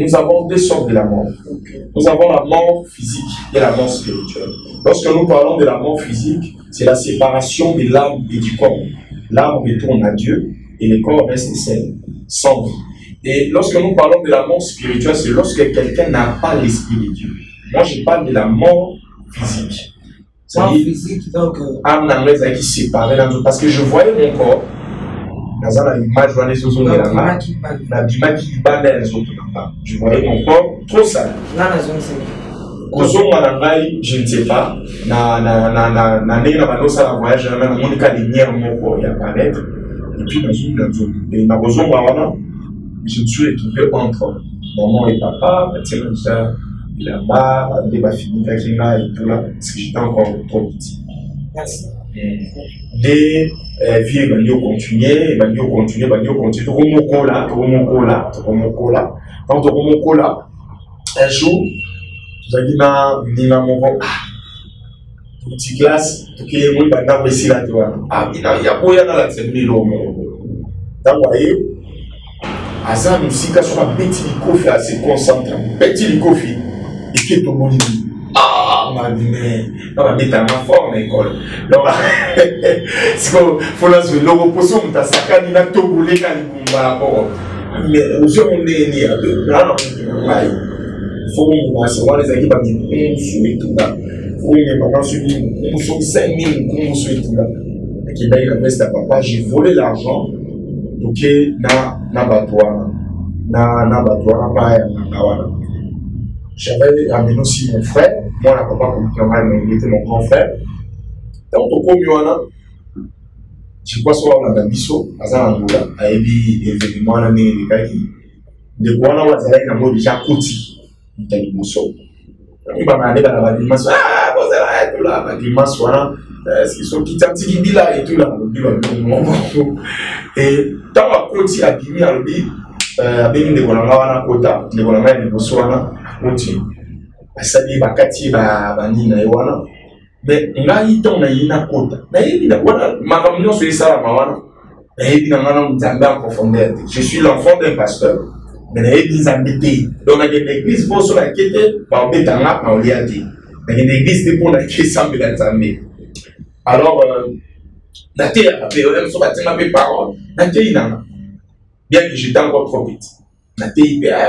nous avons deux sortes de la mort. Nous avons la mort physique et la mort spirituelle. Lorsque nous parlons de la mort physique, c'est la séparation de l'âme et du corps. L'âme retourne à Dieu et le corps reste seul, sans vie. Et lorsque nous parlons de la mort spirituelle, c'est lorsque quelqu'un n'a pas l'esprit de Dieu. Moi, je parle de la mort physique. Physique, donc. Âme anglaise qui séparée parce que je voyais mon corps dans la image de les autres de la main, la bima qui bandait les autres. Je voyais mon corps trop sale. Je ne sais pas. Na voyage, mon corps apparaître. Et puis je me suis retrouvé entre maman et papa, là-bas, on débat fini avec et tout là, parce que j'étais encore trop petit. Merci. Des vieux banio continuer, Romoko là. Quand Romoko là, un jour, vous avez dit na mon petite classe, tout qui est moins bandant ici là, tu vois. Ah, il y a pas dans la scène milo. T'as voyé? Azan aussi quand sur un petit coffee assez concentré, petit coffee. Et qui est au bout de lui. Ah, on m'a dit, mais on va mettre un fort en école. Donc, c'est qu'il faut lancer le repos, on t'a sacré, il a tout boulé quand il va. Mais aujourd'hui, on est né à deux. Là, il faut qu'on les équipes à dire, on souhaite tout là. Il faut qu'on souhaite 5 000, on souhaite tout là. Et qu'il a eu la veste à papa, j'ai volé l'argent. Donc, na batouana. Na batouana, pas à j'avais amené aussi mon frère, moi la papa comme mais il était mon grand frère. Donc au Komiwana, je crois soit on a biso, Azangoula, a évi événement l'année les gars qui de quoi on va aller dans mode déjà côté, il a dit mosso. Il va m'aller dans la dimanche, ah vous allez être là, la dimanche voilà, ce qui sont qui t'anti qui là et tout là, et tant à côté à Guinée à l'obi, avec des bonanga kota, des bonanga de Botswana. Basali bakati banina ewana mais ngai to na ina kota na yebi na wana makamyo so isa mawana na yebi na ngana nzambe en profondeur. Je suis l'enfant d'un pasteur mais na yebi nzambe te donc na l'église pour so la kete ba obetanga na oliati na l'église te pour na kesambe la nzambe. Alors na te ya pe on so batinga pe parole na te ina bien que j'étais encore trop petit.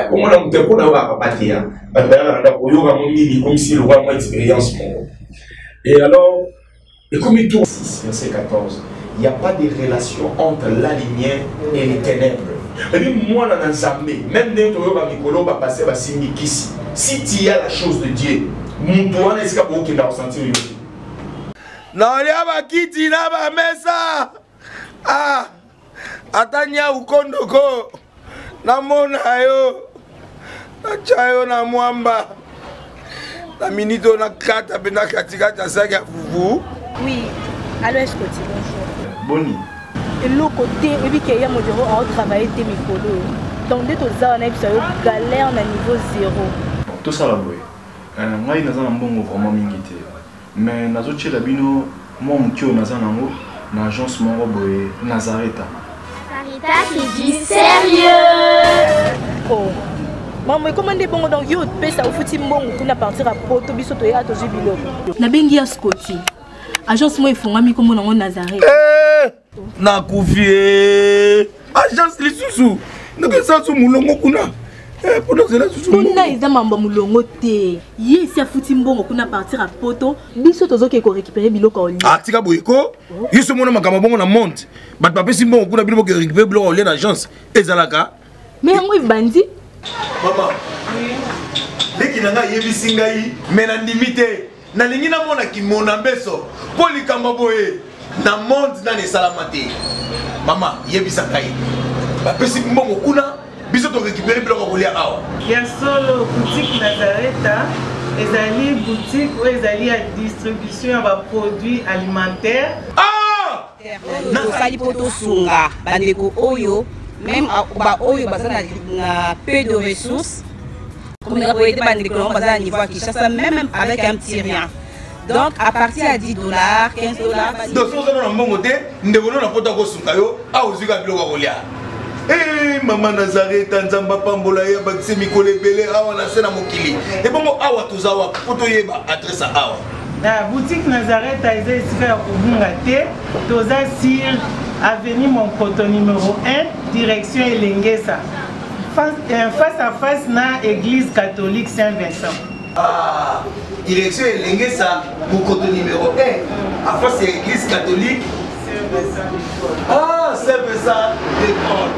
Comment on peut pas partir comme si le roi a expérience. Et alors, et comme il tourne, verset 14, il n'y a pas de relation entre la lumière et les ténèbres. Et puis moi, dans l'ensemble, même dans le Mikolo, va passer à Simikisi. Si tu as la chose de Dieu, mon doigt n'est pas bon qu'il a ressenti. Non, il y a pas qui dit là, mesa. Ah, Atania ou Kondoko. Namona yo nachayo na mwamba na minito na kata bena katikata saka fufu. Oui, allô est-ce que tu bonjour. Boni. Et le côté et puis qu'il y a mon bureau à travailler tes micros. Donc dès que ça on a eu galère na niveau 0. Tout ça là boy. Ngai naza na mbongo vraiment mingi te. Mais nazo tchela bino moi mutio naza nango na agence moko boy Nazareta. Sarita qui dit sérieux. Oh, Maman, comment est bon donc yo pèse au fouti mbongo kuna partir à poto biso to ya to jibilo. Na bengi ya Scotty. Agence moi ifungami comme on Nazareth. Na kufie. Agence lisusu. Ndeke sansu mulongo kuna. Pour cela susu. Kuna iza mamba mulongo te. Ye si afuti mbongo kuna partir à poto biso tozo ke ko récupérer biloko oli. Ah tika boyeko. Yiso mona makama bongo na monte. Bat pape si mbongo kuna biloko ke récupérer biloko oli na agence. Ezalaka. Mais yango ibandi. Maman. Leki nanga yebisi ngai mena ndimite. Na lingi na mona ki mona mbeso. Poli kamba boye. Na monde na ne salamate. Mama yebisa ngai. Ba pesi mbongo kuna biso to récupérer biloko kolia awa. Ya solo boutique Nazareth ezali boutique où ezali à distribution ba produits alimentaires. Ah! Na sali poto sunga bandeko oyo même ba oyo bazana na peu de ressources. Comme les avez bandeko on bazana niveau Kinshasa même avec un petit rien. Donc à partir à $10, $15. Donc si on a un bon côté, nous devons na poto ko sunga yo a ozuka biloko kolia. Eh maman Nazareth nzamba pambola ya bakise mikole belé awa na sena mokili. Et bongo awa tozawa poto yeba adresse awa. La boutique Nazareth a été ici à Kubungate, toza sur avenue Monkoto numéro 1, direction Elengesa. Face à face na église catholique Saint-Vincent. Ah, direction Elengesa, Monkoto numéro 1, à face à l'église catholique Saint-Vincent. Ah, Saint-Vincent d'école.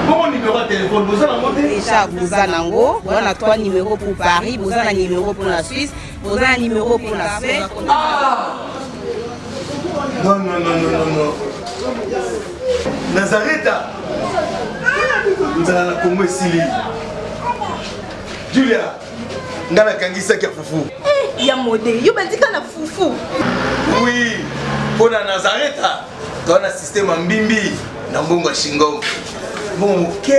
Bon numéro de téléphone, vous en avez déjà, vous en avez 3 numéros pour Paris, vous en avez un numéro pour la Suisse, vous en avez un numéro pour la Suède. Ah! Non. Nazareth, vous allez la Congo Sili. Julia, vous allez kangisa kia foufou. Il y a modé, il y a un foufou. Oui, pour la Nazareth, tu as un système en bimbi, dans Bongo Shingo. Bon, ok.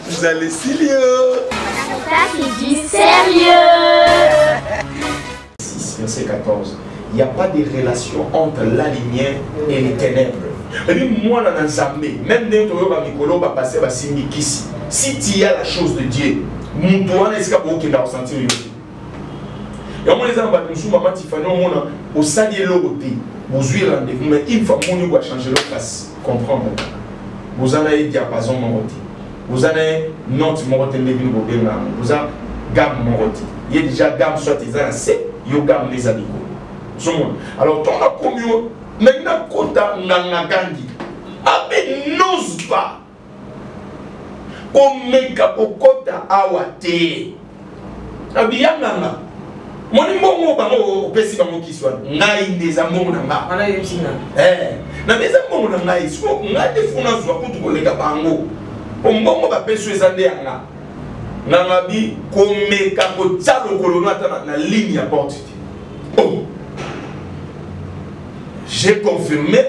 Vous allez sérieux. Ça, c'est du sérieux. Verset 14. Il n'y a pas de relation entre la lumière et les ténèbres. Et moi, dans Nzambe, même dans Mikolo, va passer à Simikisi. Si tu as la chose de Dieu, mon doigt n'est pas qui va ressentir. Et moi, les gens vont nous maman Tiffany, au salier l'autre, vous avez rendez-vous, mais il faut que vous changer leur place. Comprendre. Vous en avez diapason moroté. Vous en avez note moroté de l'Ibin. Vous avez gamme moroté. Il y a déjà gamme soit un C, il y a gamme les adigos. Alors, ton a commis maintenant kota nanga gandi. Abe n'ose pas. Omeka pokota awate. Abiyanga. Moni mbongo bango opesi bango kiswa ngai ndeza mbongo nanga ana yemsina na ndeza mbongo nanga iso ngate funa zwa kutu koleka bango mbongo bapeso ezande yanga nanga bi komeka ko tsalo kolona tana na ligne ya porte. Oh, j'ai confirmé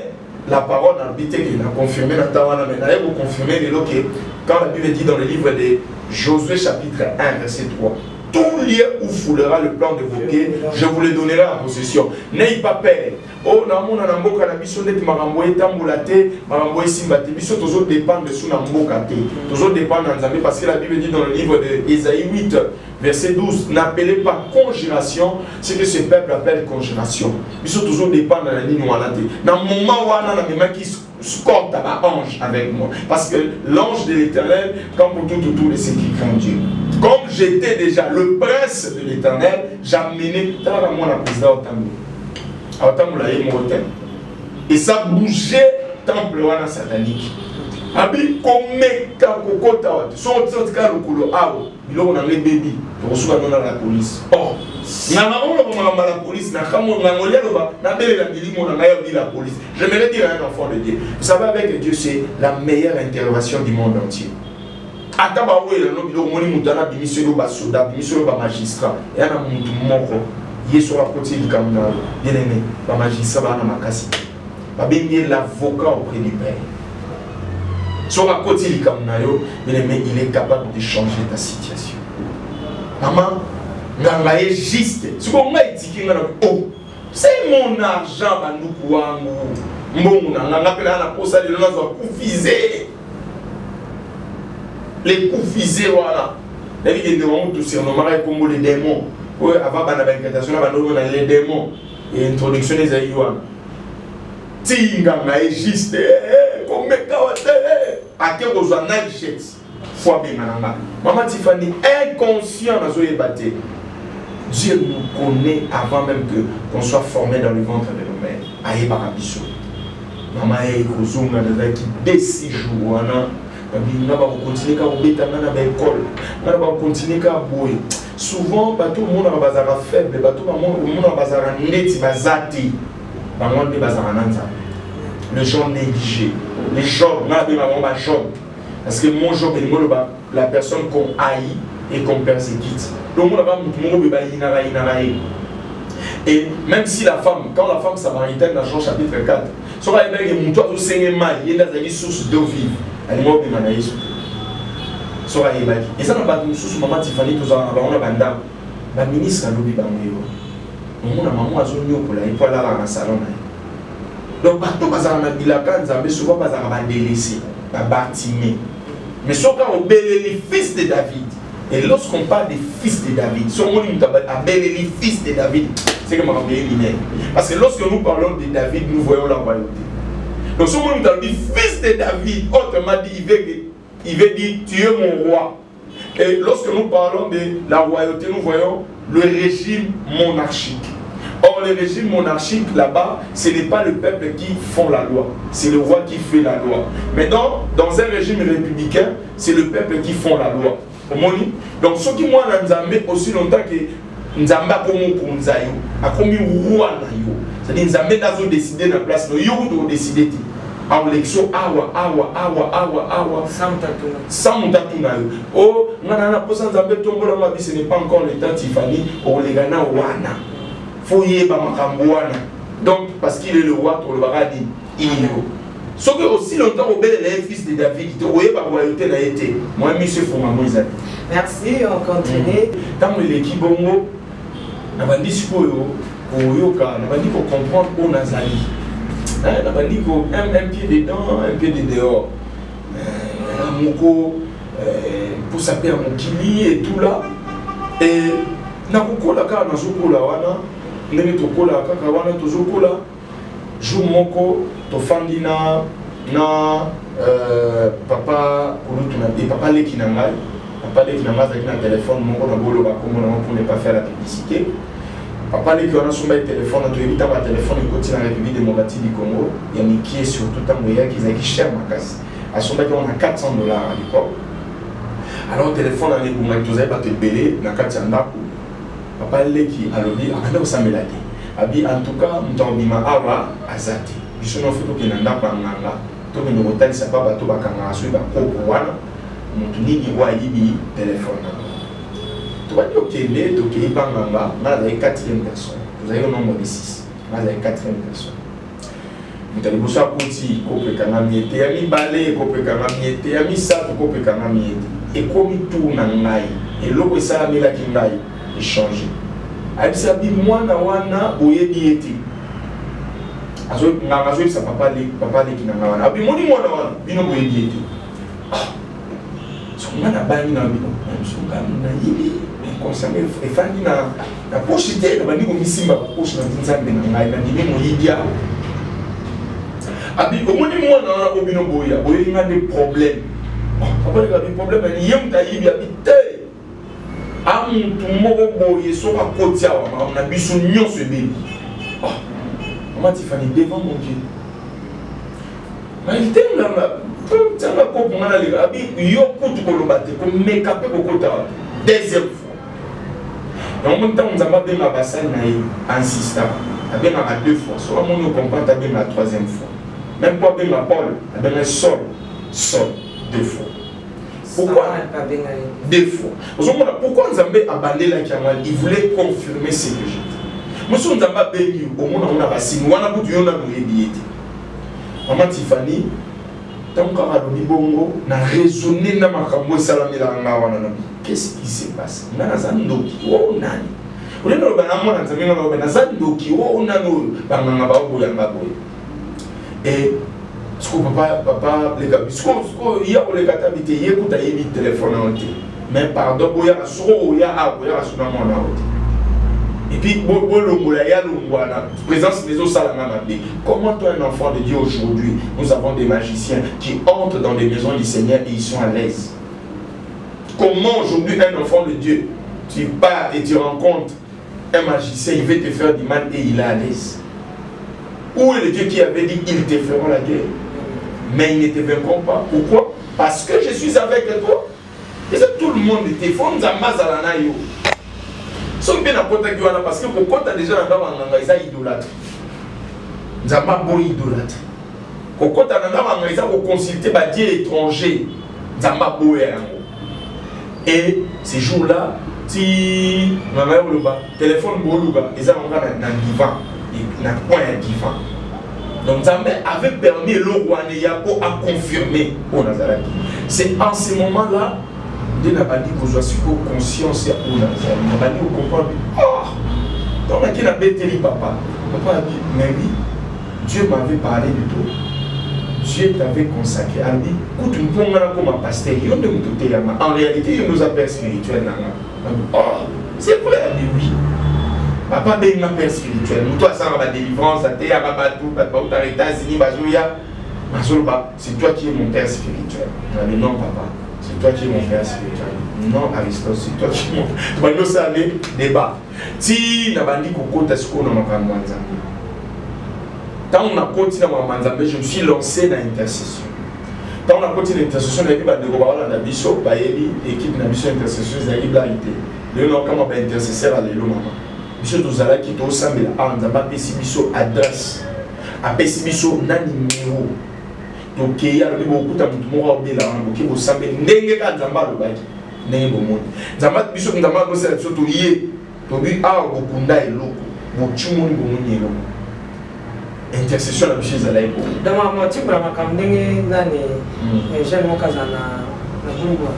la parole d'arbitre qu'il a confirmé la tawana mais d'ailleurs vous confirmez les loquets quand la Bible dit dans le livre de Josué chapitre 1 verset 3. Tout lieu où foulera le plan de vos pieds, je vous le donnerai en possession. N'ayez pas peur. Oh, namona na mboka na biso ndeti makambo etambola te, makambo esimba te. Biso tozo dépendre de sous na mboka te. Tozo dépendre na Nzambe parce que la Bible dit dans le livre de Ésaïe 8 verset 12, n'appelez pas conjuration ce que ce peuple appelle conjuration. Biso tozo dépendre na ligne wana te. Na moment wana na mema qui scorte à ange avec moi parce que l'ange de l'Éternel comme pour tout les ceux qui craignent Dieu. Comme j'étais déjà le prince de l'Éternel, j'amenais dans mon président au temple. Et ça bougeait temple wana satanique. Abi komeka kokota watu. So tsotika lokolo awo. Biloko na baby. Tosuka nona la police. Oh. Na maona kwa la police na kamo ngangolelo ba na bele la bilimo na ngayo la police. J'aimerais dire à un enfant de Dieu. Vous savez avec Dieu c'est la meilleure intervention du monde entier. Ataba wela no biloko moni mutana bimiselo ba soda, bimiselo ba magistrat. Et ana mutu moko. Yeso a côté du kamna. Bien aimé, ba magistrat ba na makasi. Ba bengi l'avocat auprès du Père. Sur la côté du Kamnayo, il est capable de changer ta situation. Maman, nganga est juste. Si on m'a dit oh, c'est mon argent, Mbongo, nganga pela na posa de l'on a visé. les coups visés, voilà. Les démons, tout surnommé comme les démons. Oui, avant l'incantation, on a les démons. Et introduction des aïouans. Tinga, mais juste, comme mes kawates, à quel besoin n'a-t-il foi bien Maman Tiffany, inconscient dans ce débat. Dieu nous connaît avant même qu'on soit formé dans le ventre de nos mères. Aïe Barabiso. Maman est Kozunga qui dès 6 jours, on va continuer à l'école, on va continuer à bouer. Souvent, tout le monde a bazar faible, tout le monde a bazar net, bazati. Les gens négligés, les jobs, parce que mon job est la personne qu'on haït et qu'on persécute. Donc, et même si la femme, quand la femme samaritaine dans Jean chapitre 4, il y a des sources d'eau vive. Elle est morte de Manaïs. Et ça n'a pas de source, maman Tiffany, tout ça, on a banda. La ministre a l'oublié. On a maman à zone pour la étoile là dans le salon. Donc, partout, on a bilakan, souvent, on a délaissé, on a bâtimé. Mais ce cas, on a les fils de David. Et lorsqu'on parle des fils de David, si on a les fils de David, c'est que je vais dire. Parce que lorsque nous parlons de David, nous voyons la royauté. Donc si on a dit fils de David, autrement dit, il veut dire tu es mon roi. Et lorsque nous parlons de la royauté, nous voyons le régime monarchique. Or, le régime monarchique, là-bas, ce n'est pas le peuple qui font la loi, c'est le roi qui fait la loi. Mais dans un régime républicain, c'est le peuple qui font la loi. Donc, ce qui moi, Nzambe, aussi longtemps que Nzambe a commis pour Nzayo, a commis roi Nayo. C'est-à-dire Nzambe n'a décidé dans la place, nous avons décidé. En élection, awa. Sans Moutatuna. Oh, ce n'est pas encore le temps Tiffany, pour les Ghana Wana. Fouillé Bamakambouana. Donc, parce qu'il est le roi, pour le Baradi, il est. Sauf que aussi longtemps, au bel les fils de David, il était par royauté n'a été. Moi, monsieur Foumamou Isaac. Merci, on continue. Dans l'équipe Bongo, on a dit pour Yoka, on a dit pour comprendre où on a zali. On a dit pour un pied dedans, un pied de dehors. Un moko, pour s'appeler un mokili et tout là. Et Nakuko la car, Nazuko la wana, Nemito la kakawana, Tozuko la, Jou moko. Tofandi na papa et papa leki na ngai avec un téléphone mon na bolo ba pour ne pas faire la publicité. Papa leki on a son téléphone na éviter ba téléphone et continue la République démocratique du Congo, il y a mis qui est surtout tant moyen qu'ils a qui cher ma casse. À son on a $400 à l'époque. Alors téléphone on est pour moi tous ba te belé na katanda papa leki alobi akanda osamelate. Abi en tout cas mtambima awa azati. Je ne fais que nanda panganga to me rotali sa papa to bakanga so ba ko wana mutu nini wa yibi téléphone to ba okende to ke panganga na la 4e personne vous avez le nombre de 6 na la 4e personne mutali bosa kuti ko pe kanga miete ya mi balé ko pe kanga miete ya mi sa ko pe kanga miete et comme tout na ngai et loko ça mi la kingai échanger abisa bi mwana wana oyebi eti azo ça papa les qui n'a pas abi moni mwana wana bino boye diete so ngana bani na bino so ngana yibi consommer et fandi na poche de bani ko misimba poche na nzambe na ngai na ndimi mo yibia abi omoni mwana wana ko bino boye nga des problèmes papa les des problèmes ni yem ta yibi habité amuntu moko boye so ka kotia wa na biso nyonso ebebi. Maman Tiffany devant mon Dieu. Mais il t'aime là, tu as encore pour moi aller. Abi, yo kutu kolobate, ko mekape kokota. Deuxième fois. Donc mon temps nous avons bien la bassine na insistant. Bien à 2 fois. Soit mon comprend ta bien la 3e fois. Même pas bien la Paul, bien sol 2 fois. Pourquoi 2 fois. Pourquoi nous avons abandonné la Kiamal? Il voulait confirmer ce que j'ai dit. Monsieur Nzamba Bengi, au monde on a bassine, on a beaucoup de gens qui Maman Tiffany, tant qu'on a donné bongo, on a raisonné dans ma cambo salami la ngawana. Qu'est-ce qui se passe? On a zandoki, oh nani. On est dans le banamo, on a zandoki, oh nano, banganga baobo yanga boy. Et papa, il y a les catabité, il y a des téléphones. Mais pardon, il y a et puis, présence des autres comment toi, un enfant de Dieu aujourd'hui, nous avons des magiciens qui entrent dans les maisons du Seigneur et ils sont à l'aise. Comment aujourd'hui un enfant de Dieu, tu pars et tu rencontres un magicien, il veut te faire du mal et il est à l'aise. Où est le Dieu qui avait dit ils te feront la guerre? Mais ils ne te vaincront pas. Pourquoi? Parce que je suis avec toi. Et ça, tout le monde te fait. Parce que quand tu as déjà un idolâtre, tu as pas bon idolâtre. Quand tu as un consulter Dieu étranger, tu as pas bon. Et ces jours-là, si le téléphone ils ont un divan, il n'a pas un divan. Donc Zambé avait permis le roi Neyako à confirmer au Nazareth. C'est en ce moment-là, Dieu n'a pas dit que je suis conscience au Nazareth. Il n'a pas dit au comprendre. Oh, donc il a dit papa. Papa a dit, mais oui, Dieu m'avait parlé de toi. Dieu t'avait consacré. Il a dit, écoute, nous pouvons comme un pasteur. En réalité, il nous a père spirituel. Oh, c'est vrai, il a dit oui. Papa a un père spirituel. Nous, toi, ça va la délivrance, c'est toi qui es mon père spirituel. Il a dit non, papa, c'est toi qui es mon père spirituel. Non, Aristote, c'est toi qui es mon père. Nous, ça allait débat. Si nous avons dit qu'on compte à ce qu'on a manzambe. Quand on a continué à manzambe, je me suis lancé dans l'intercession. Quand on a continué l'intercession, on a dit que l'équipe d'intercession, c'est la liberté. Le nom, comme on va intercesseur à l'élo, maman. Monsieur Dozala qui est au Sambela, on a pessimisé adresse, a pessimisé na numéro. Donc il y a beaucoup de monde qui est au Sambela, n'est pas Zamba le bac, n'est pas bon. Zamba biso Zamba no c'est surtout lié. Tobi a okunda eloko, bochumo ni bomunye eloko. Intercession la biso ezala eko. Dans ma moitié pour la makandenge nani, jeune mokazana na bungwa.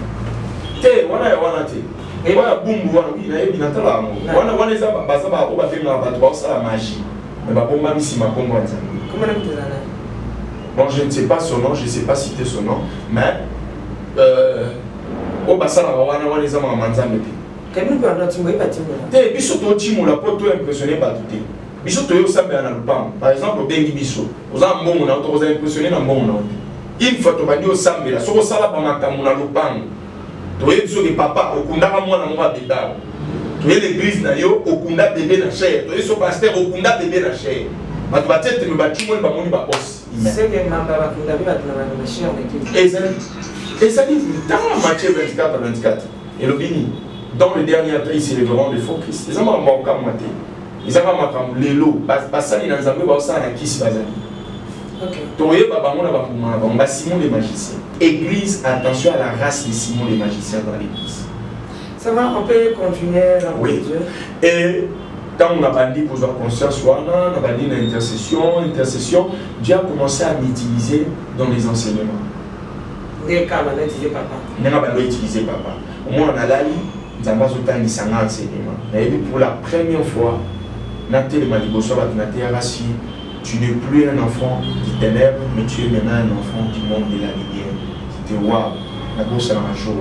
Te wana te. Et voilà, boum, voilà, oui, il y a une autre là. On les a basé par rapport à la magie. Mais bon, même si ma combo est comment est-ce que bon, je ne sais pas son nom, je ne sais pas citer son nom, mais au bassin, on les a manzambe. Quel nous peut en dire pas Timo? T'es biso to Timo la pour toi impressionner par tout. Biso to yo sambe na lupam. Par exemple, bengi biso. Aux a mbongo na to impressionner na mbongo na. Une fois to bandi au sambe la, so sala ba makamu na lupam. Tu es sur les papas, au Kunda Ramona Mora Bédard. Tu es l'église Nayo, au Kunda bébé na chair. Tu es sur pasteur, au Kunda bébé na chair. Mais tu vas te me battre, tu vas me battre. C'est que ma papa Kunda bébé na chair en église. Et ça dit, dans Matthieu 24 à 24, et le béni, dans le dernier temps, ils s'élèveront des faux Christ. Ils ont manqué à mater. Ils ont manqué à l'élo. Basani dans un peu, ça n'a qui se passe. Toye Babamona Babamona, Simon les magiciens. Église, attention à la race de Simon les magiciens dans l'église. Ça va, on peut continuer la oui. Et quand on a banni pour la conscience, on a banni l'intercession, Dieu a commencé à m'utiliser dans les enseignements. Des cas, on a utilisé papa. On a utilisé papa. Au moins, on a l'ali, nous avons autant de enseignements. Mais pour la première fois, on a tellement de choses, on a tellement tu n'es plus un enfant du ténèbre, mais tu es maintenant un enfant du monde de la lumière. C'était waouh, la bourse à un jour.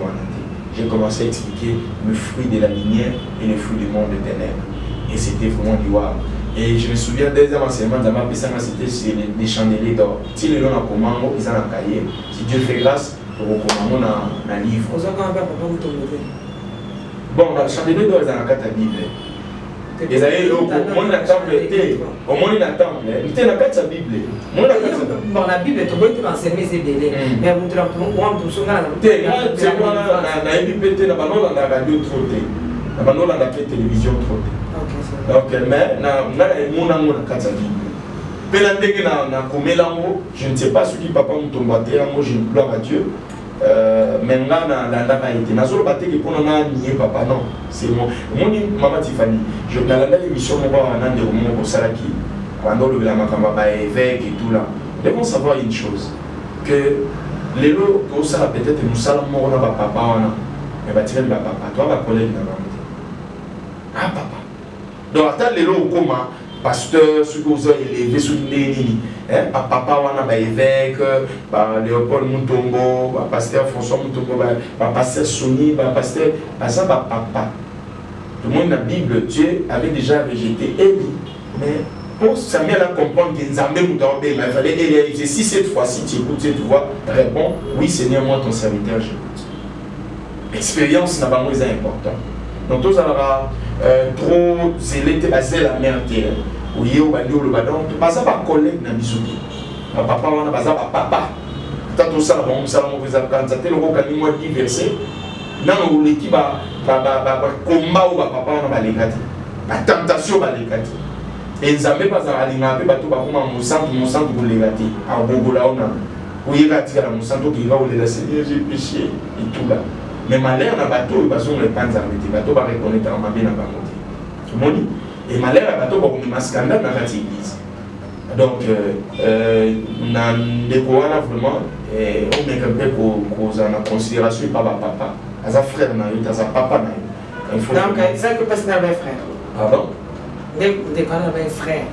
J'ai commencé à expliquer le fruit de la lumière et le fruit du monde des ténèbres. Et c'était vraiment du waouh. Et je me souviens des enseignements dans ma personne, c'était sur les chandeliers d'or. Si les gens ont commandé, ils ont un cahier. Si Dieu fait grâce, ils ont commandé un livre. Bon, dans le chandelier d'or, ils ont un carte à Bible. Et ça y est, au moins la temple était, au moins la temple, il était dans la Bible. Bon, la Bible, tu peux enseigner ces délais. Mais vous te c'est moi, la Bible était dans la radio trottée, dans la télévision trottée. Donc, mais, mon amour, la Bible. Je ne sais pas ce qui papa me tombe à terre, moi je gloire à Dieu. Maintenant, la été. Nazolo batte que pour nier papa, non. C'est mon maman Tiffany. Je vais dans l'émission, on va en de mon au Salaki. Quand on le la makamba évêque et tout là. Nous devons savoir une chose. Que les lots, tout ça, peut-être nous salamons on a papa, mais va tirer de papa. Toi, va coller de la maman. Ah, papa. Donc, attends les lots au coma. pasteur, ceux qui ont élevé sous le papa wana ba évêque, Léopold Mutombo, pasteur François Mutombo, pasteur Sony, pasteur ça ba papa. Tout le monde dans la Bible, Dieu avait déjà rejeté Élie, mais pour Samuel à comprendre que Nzambe Mutombo, il fallait Élie. Si cette fois-ci tu écoutes cette voix, réponds oui Seigneur, moi ton serviteur j'écoute. L'expérience n'a pas moins important. Donc tous alors trop zélé basé la mère terre. Ou yé ou bandi ou le badon, tu passes par collègue na bisoki. Papa wana baza papa. Tant ça bon ça mon président quand ça tel ko kani moi diverser. Non ou l'équipe combat ou papa wana ba lekati. La tentation ba lekati. Et Nzambe pas za alinga pe bato ba kuma musantu ko lekati. A bogola ona. Ou yé kati la musantu qui va ou le Seigneur j'ai péché et tout là. Mais malheur na bateau, ils ont les panzes arrêtées. Bateau va reconnaître en mabé na ba monter. Tout le monde. Et malheur à bateau va comme un scandale dans l'église. Donc, na découvert vraiment, on met un peu pour en considération par papa. As un frère na eu, as un papa na eu. Donc, c'est ça que parce que tu avais un frère. Pardon? Dès qu'on avait un frère.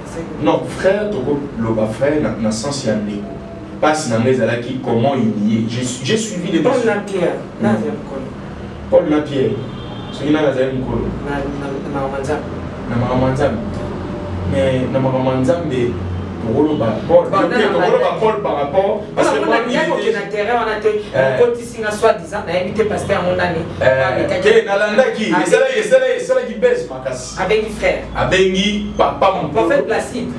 Non, frère, le frère dans le sens il y a un égo. Pas si dans les qui comment il y est. J'ai suivi des Paul Napierre, Paul Napierre, ce qui n'a pas été Mukolo. Mais Paul par rapport parce que moi il était intérêt on a été on soi-disant on a invité pasteur mon ami c'est là qui baisse ma casse avec du frère avec papa mon prophète Placide.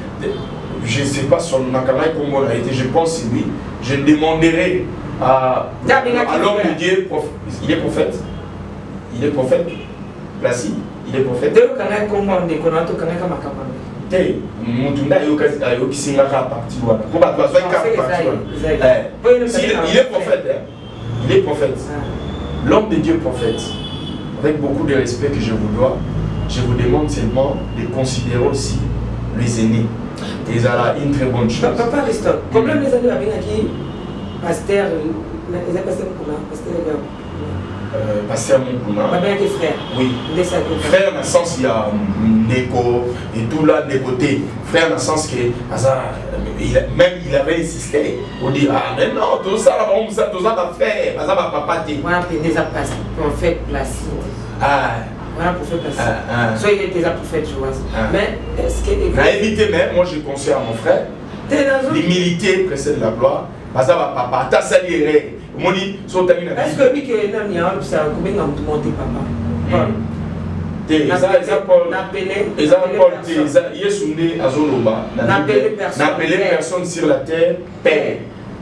Je ne sais pas son Nakalaï comment a été, je pense c'est lui. Je demanderai à l'homme de Dieu, il est prophète. Il est prophète. Placide, il est prophète. Il est prophète. Il est prophète. L'homme de Dieu prophète. Avec beaucoup de respect que je vous dois, je vous demande seulement de considérer aussi les aînés. Et ça une très bonne chose. Papa Aristote, problème les années avec qui pasteur, les pasteur Moukuna, pasteur Moukuna. Papa des frères. Oui. Frère dans le sens il y a Neko et tout là des côtés. Frère dans le sens que même il avait insisté. On dit ah mais non tout ça là on ça tout ça va faire, ça va papa dire. Voilà déjà passé prophète Placide. Ah. Voilà pour faire passer. Soit il est déjà prophète, je vois. Mais est-ce qu'il est. Éviter même, moi je conseille à mon frère. L'humilité précède la gloire. Parce que papa, t'as saliré. Mon dit, sont amis. Est-ce que lui qui est un homme, ça a combien de monter papa? N'appelez personne sur la terre père.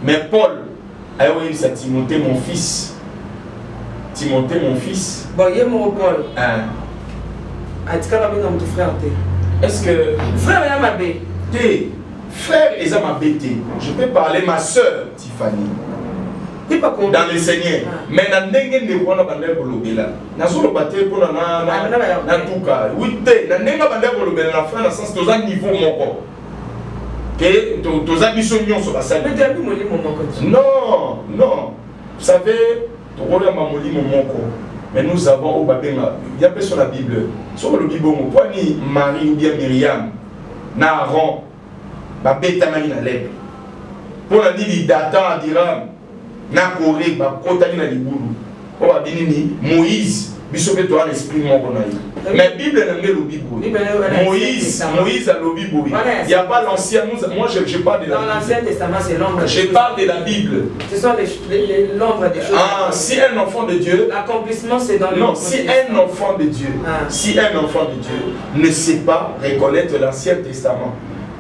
Mais Paul a eu ça Timothée, mon fils. Timothée, mon fils. Bon, il y a mon Paul. Est-ce que. Frère, il y a ma bé. Frère, il y a ma bété. Je peux parler ma soeur, Tiffany. Dans le Seigneur. Mais dans le Seigneur, il y a un bandel pour le Béla. Dans le bâtiment, pour le Natouka. Oui, dans le bandel pour le Béla, la fin, dans le sens de ton niveau, mon corps. Que tes ambitions sont passées. Non, non. Vous savez. Mais nous avons au Babéma, il y a peu sur la Bible, sur le Bible, ni Marie ou bien Myriam, Aaron, Babé Tamani na lèvre. Pour la nuit d'Atan à Diram, na Corée, Bakotani na Liboulou, pour la nuit Moïse, Bishop toi l'esprit mon bonaï. Mais Bible n'a pas le Bible. Moïse a le Bible. Il n'y a pas l'ancien. Moi je parle de la Bible. Dans l'Ancien Testament c'est l'ombre. Je parle de la Bible. Ce sont l'ombre des choses. Ah, si un enfant de Dieu. L'accomplissement c'est dans le. Non, si un enfant de Dieu, si un enfant de Dieu ne sait pas reconnaître l'Ancien Testament,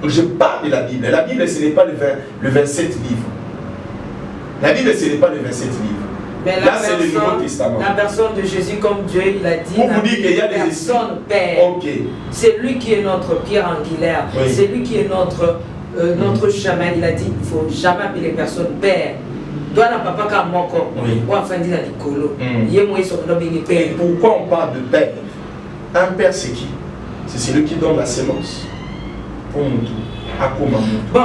je parle de la Bible. La Bible ce n'est pas le 27 livres. La Bible ce n'est pas le 27 livres. Mais là, c'est le Nouveau Testament. La personne de Jésus, comme Dieu il a dit, pour vous dire qu'il y a des personnes père. Okay. C'est lui qui est notre pierre angulaire. Oui. C'est lui qui est notre chemin. Il a dit il ne faut jamais appeler personne père. Toi, n'a pas qu'à mon corps. Ou à fin de la Nicolo. Pourquoi on parle de père? Un père, c'est qui? C'est celui qui donne la sémence. Pour nous tous. Bon,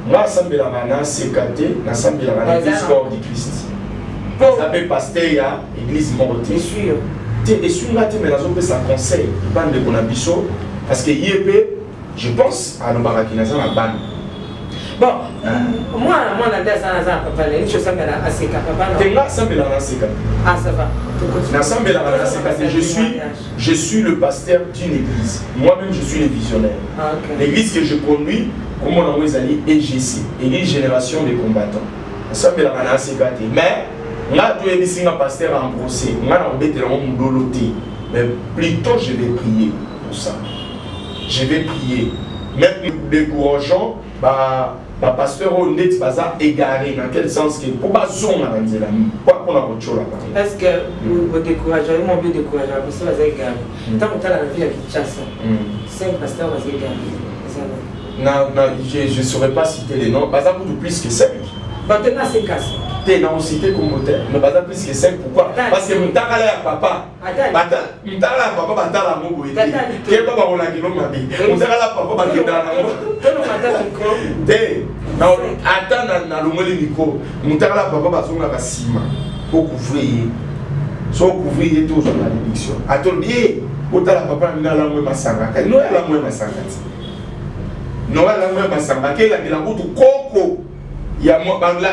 moi, Sambela Mana, Sekate, na Sambela Mana, discours du Christ. Ça fait pasteur à l'église morte. Bien sûr. Et sur la tête, mais ça conseille. Bande de Konabiso. Parce que IEP, je pense à l'Obarakinaza la bande. Bon, moi, on a des papa, les choses sont assez capables. T'es là, ça me l'a lancé. Ah, ça va. Je suis le pasteur d'une église. Moi-même, je suis le visionnaire. L'église que je conduis, comme on a dit, EGC, Église Génération des Combattants. Ça me l'a lancé. Mais, là, tu es ici un pasteur en procès. Moi, on va mais plutôt, je vais prier pour ça. Je vais prier. Même décourageant, pasteur honnête, égaré. Dans quel sens que pour pas zone à Nzela, pas pour la voiture là. Est-ce que vous découragez, mon bien découragé, parce que vous avez égaré. Tant que tu as la vie à Kinshasa, 5 pasteurs vous avez égaré. Non, je ne saurais pas citer les noms. Pas beaucoup plus que 5. Bah, tu as 5 casses. Tu es dans cité comme moteur, mais pas plus que 5. Pourquoi? Parce que mon tarala à papa. Mon tarala à papa, batala à mon bout. Quel papa on a qui l'on m'a dit? Mon tarala à papa, batala à mon bout. Attends, dans le monde micro, mon tarala à papa, batala à Sima. Pour couvrir. Soit couvrir tous dans la bénédiction. Attendez, pour tarala à papa, il a la moins massacre. Non, elle a la moins massacre. Non, elle a la moins massacre. Quelle est la route coco? Il y a moi, donc il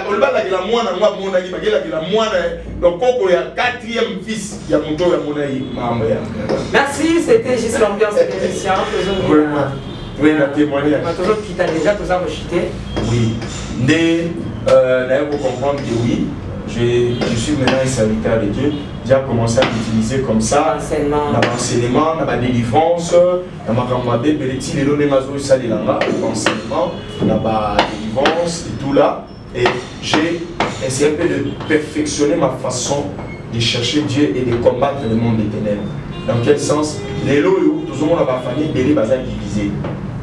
y a 4e fils, il y a mon tour, merci, c'était juste l'ambiance de l'émission. Oui, la témoignage. Toujours qui t'a déjà tout ça rechuté. Oui, d'ailleurs pour comprendre que oui, je suis maintenant un serviteur de Dieu. J'ai commencé à l'utiliser comme ça. L'enseignement, la délivrance, la délivrance et tout là. Et j'ai essayé un peu de perfectionner ma façon de chercher Dieu et de combattre le monde des ténèbres. Dans quel sens? Les lots, tout le monde dans ma famille, les bazar divisés.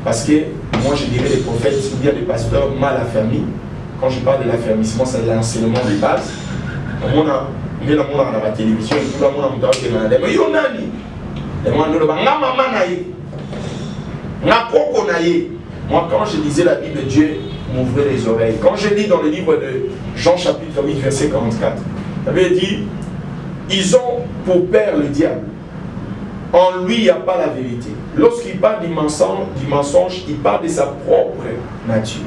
Parce que moi je dirais les prophètes ou bien les pasteurs mal affermis. Quand je parle de l'affermissement, c'est l'enseignement de base. On a mis la monde dans la télévision et tout le monde a monté dans la mais yo nani? Et moi nous le maman naïe. Moi quand je lisais la Bible, Dieu m'ouvrait les oreilles. Quand je lis dans le livre de Jean chapitre 8 verset 44, ça veut dire ils ont pour père le diable. En lui il n'y a pas la vérité. Lorsqu'il parle du mensonge, il parle de sa propre nature.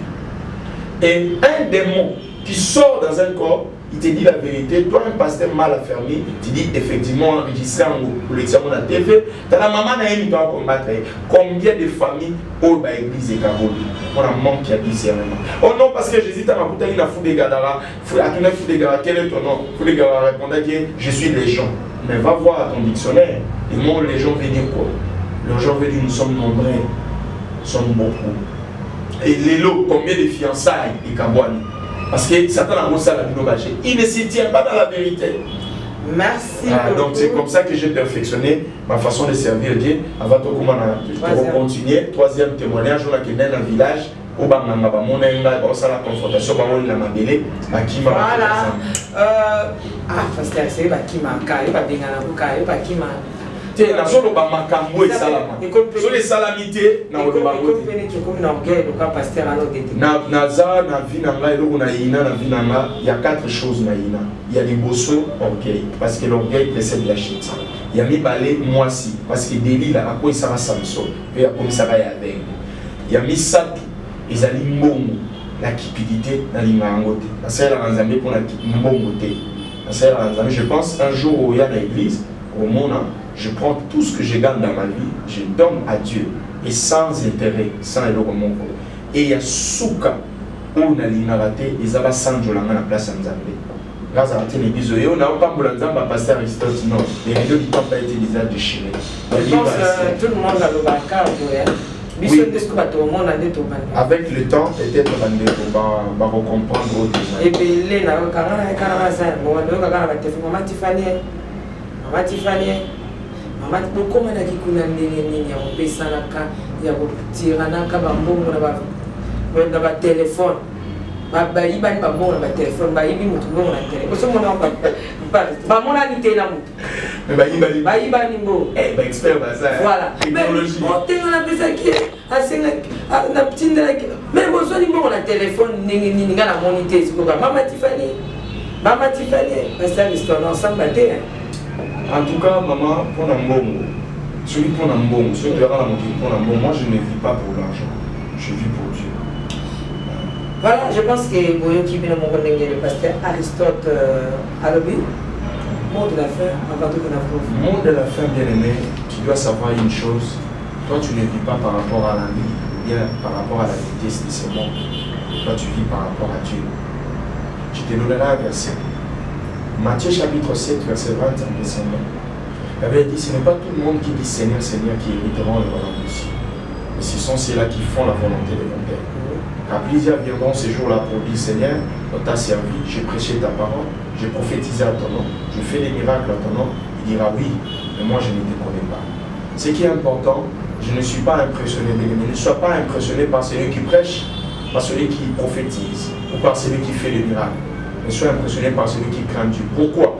Et un démon qui sort dans un corps, il te dit la vérité. Toi, un pasteur mal affermi, tu dis effectivement enregistré en l'examen de la TV. Tu as la maman qui doit combattre. Combien de familles au bas église et Carole? On a manque qui a discernement. Oh non, parce que Jésus t'a raconté une fou des gadara. Quel est ton nom? Fou des gadara répondait que je suis légion. Mais va voir ton dictionnaire. Et moi, les gens veulent dire quoi? Les gens veulent dire nous sommes nombreux, nous sommes beaucoup. Et les lots, combien de fiançailles et Kabouani? Parce que Satan a reçu la vie. Il ne s'y tient pas dans la vérité. Merci. Donc c'est comme ça que j'ai perfectionné ma façon de servir Dieu. Avant de continuer, 3e témoignage, on a quitté dans le village. On a la confrontation, on a mabélé. Voilà. Parce que c'est Bakima, Bakima. Te na solo ba makambo esalama. So les salamités na obango. Na za na vie na ngai eloko na yina na vie na nga, il y a 4 choses na yina. Il y a les bosso orgueil parce que l'orgueil précède la chute. Il y a mibalé moisi parce que Delilah a quoi ça va Samson et a comme ça va y avec. Il y a misatu ezali mbongo la cupidité na lingangote. Na sala nzambe pour la mbongo te. Na sala nzambe je pense un jour où il y a l'église au monde. Je prends tout ce que je gagne dans ma vie, je donne à Dieu, et sans intérêt, sans éloignement mon corps. Et il y a souka, où on a l'inarate, ils avaient sanjolanga la place en Zambé. Grâce à l'église, on n'a pas de Zamba, pasteur Aristote, non. Les vidéos du temps pas été déjà déchirées. Je pense que tout le monde a le bacard, oui. Avec le temps, peut-être on va comprendre autre chose. Et puis, les Mama comment na kikuna nini ya pesa naka ya kutira naka bambongo na ba téléphone ba iba ni bambongo na ba téléphone ba ibi mutu mbongo na téléphone so mona ba mona ni tena mutu mais ba iba ni mbo ba expert ba ça voilà technologie on tenga na pesa ki asenga na ptinda mais bozo ni mbongo na téléphone nini ngana moniter siko ba mama Tiffany Maman Tiffany, pasteur l'histoire ensemble. En tout cas, maman, pour Nambongo, celui pour Nambongo, celui qui aura pour Nambongo, moi je ne vis pas pour l'argent, je vis pour Dieu. Voilà, je pense que Boyo qui vient le pasteur Aristote Alobi, mot de la fin, avant tout qu'on a fait. Mot de la fin, bien-aimé, tu dois savoir une chose, toi tu ne vis pas par rapport à la vie, bien par rapport à la vitesse de ce monde. Toi tu vis par rapport à Dieu. Je te donnerai un verset. Matthieu chapitre 7, verset 20 en descendant. Il avait dit, ce n'est pas tout le monde qui dit Seigneur, Seigneur qui hériteront le royaume des cieux. Mais ce sont ceux-là qui font la volonté de mon Père. Car plusieurs viendront ce jour-là pour dire Seigneur, on t'a servi, j'ai prêché ta parole, j'ai prophétisé à ton nom, je fais des miracles à ton nom. Il dira oui, mais moi je ne te connais pas. Ce qui est important, je ne suis pas impressionné, mais ne sois pas impressionné par celui qui prêche, par celui qui prophétise ou par celui qui fait les miracles. Mais sois impressionné par celui qui craint Dieu. Pourquoi?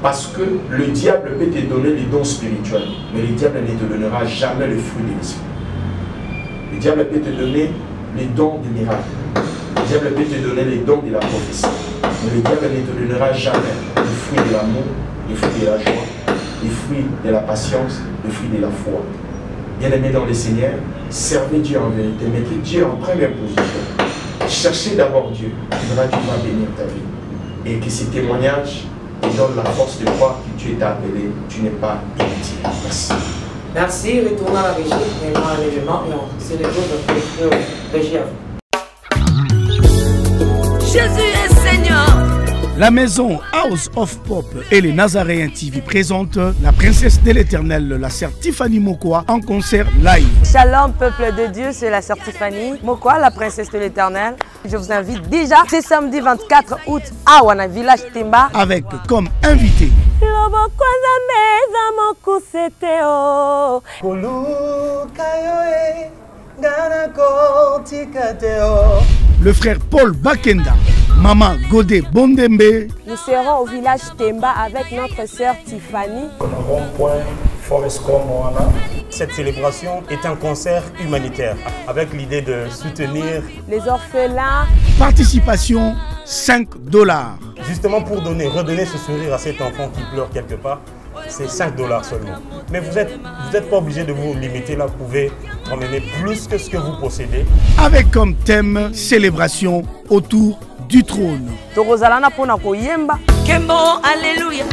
Parce que le diable peut te donner les dons spirituels, mais le diable ne te donnera jamais le fruit de l'esprit. Le diable peut te donner les dons des miracles. Le diable peut te donner les dons de la prophétie. Mais le diable ne te donnera jamais le fruit de l'amour, le fruit de la joie, le fruit de la patience, le fruit de la foi. Bien-aimé dans le Seigneur, servez Dieu en vérité, mettez Dieu en première position. Cherchez d'abord Dieu, Dieu va bénir ta vie. Et que ces témoignages te donnent la force de croire que Dieu t'a appelé, tu n'es pas inutile. Merci. Merci, retournons à la régie, vraiment un élément, et on se retrouve dans le régie à vous. Jésus est Seigneur. La maison House of Pop et les Nazaréens TV présentent la princesse de l'éternel, la sœur Tiffany Mokoa, en concert live. Shalom peuple de Dieu, c'est la sœur Tiffany Mokoa, la princesse de l'éternel. Je vous invite déjà, c'est samedi 24 août à Wana Village Temba. Avec comme invité le frère Paul Bakenda, Maman Godé Bondembe. Nous serons au village Temba avec notre sœur Tiffany. Cette célébration est un concert humanitaire avec l'idée de soutenir les orphelins. Participation 5 $. Justement pour redonner ce sourire à cet enfant qui pleure quelque part, c'est 5 $ seulement. Mais vous êtes pas obligé de vous limiter là, vous pouvez emmener plus que ce que vous possédez. Avec comme thème célébration autour du trône. Kembo, alléluia.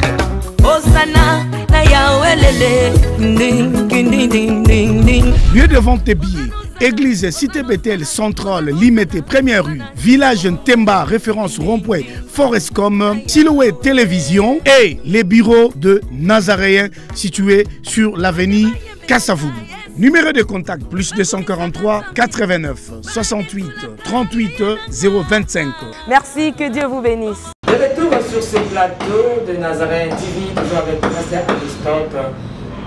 Hosanna, na Yahweh lele. Ding, ding, ding, ding, ding. Lieu de vente des billets. Église Cité Bethel Centrale, Limité, Première rue, Village Temba, référence rond-point, Forescom, Silhouette Télévision et les bureaux de Nazaréens situés sur l'avenue Kassavoubou. Numéro de contact plus 243 89 68 38 025. Merci, que Dieu vous bénisse. De retour sur ce plateau de Nazaréen TV, toujours avec le pasteur Aristote,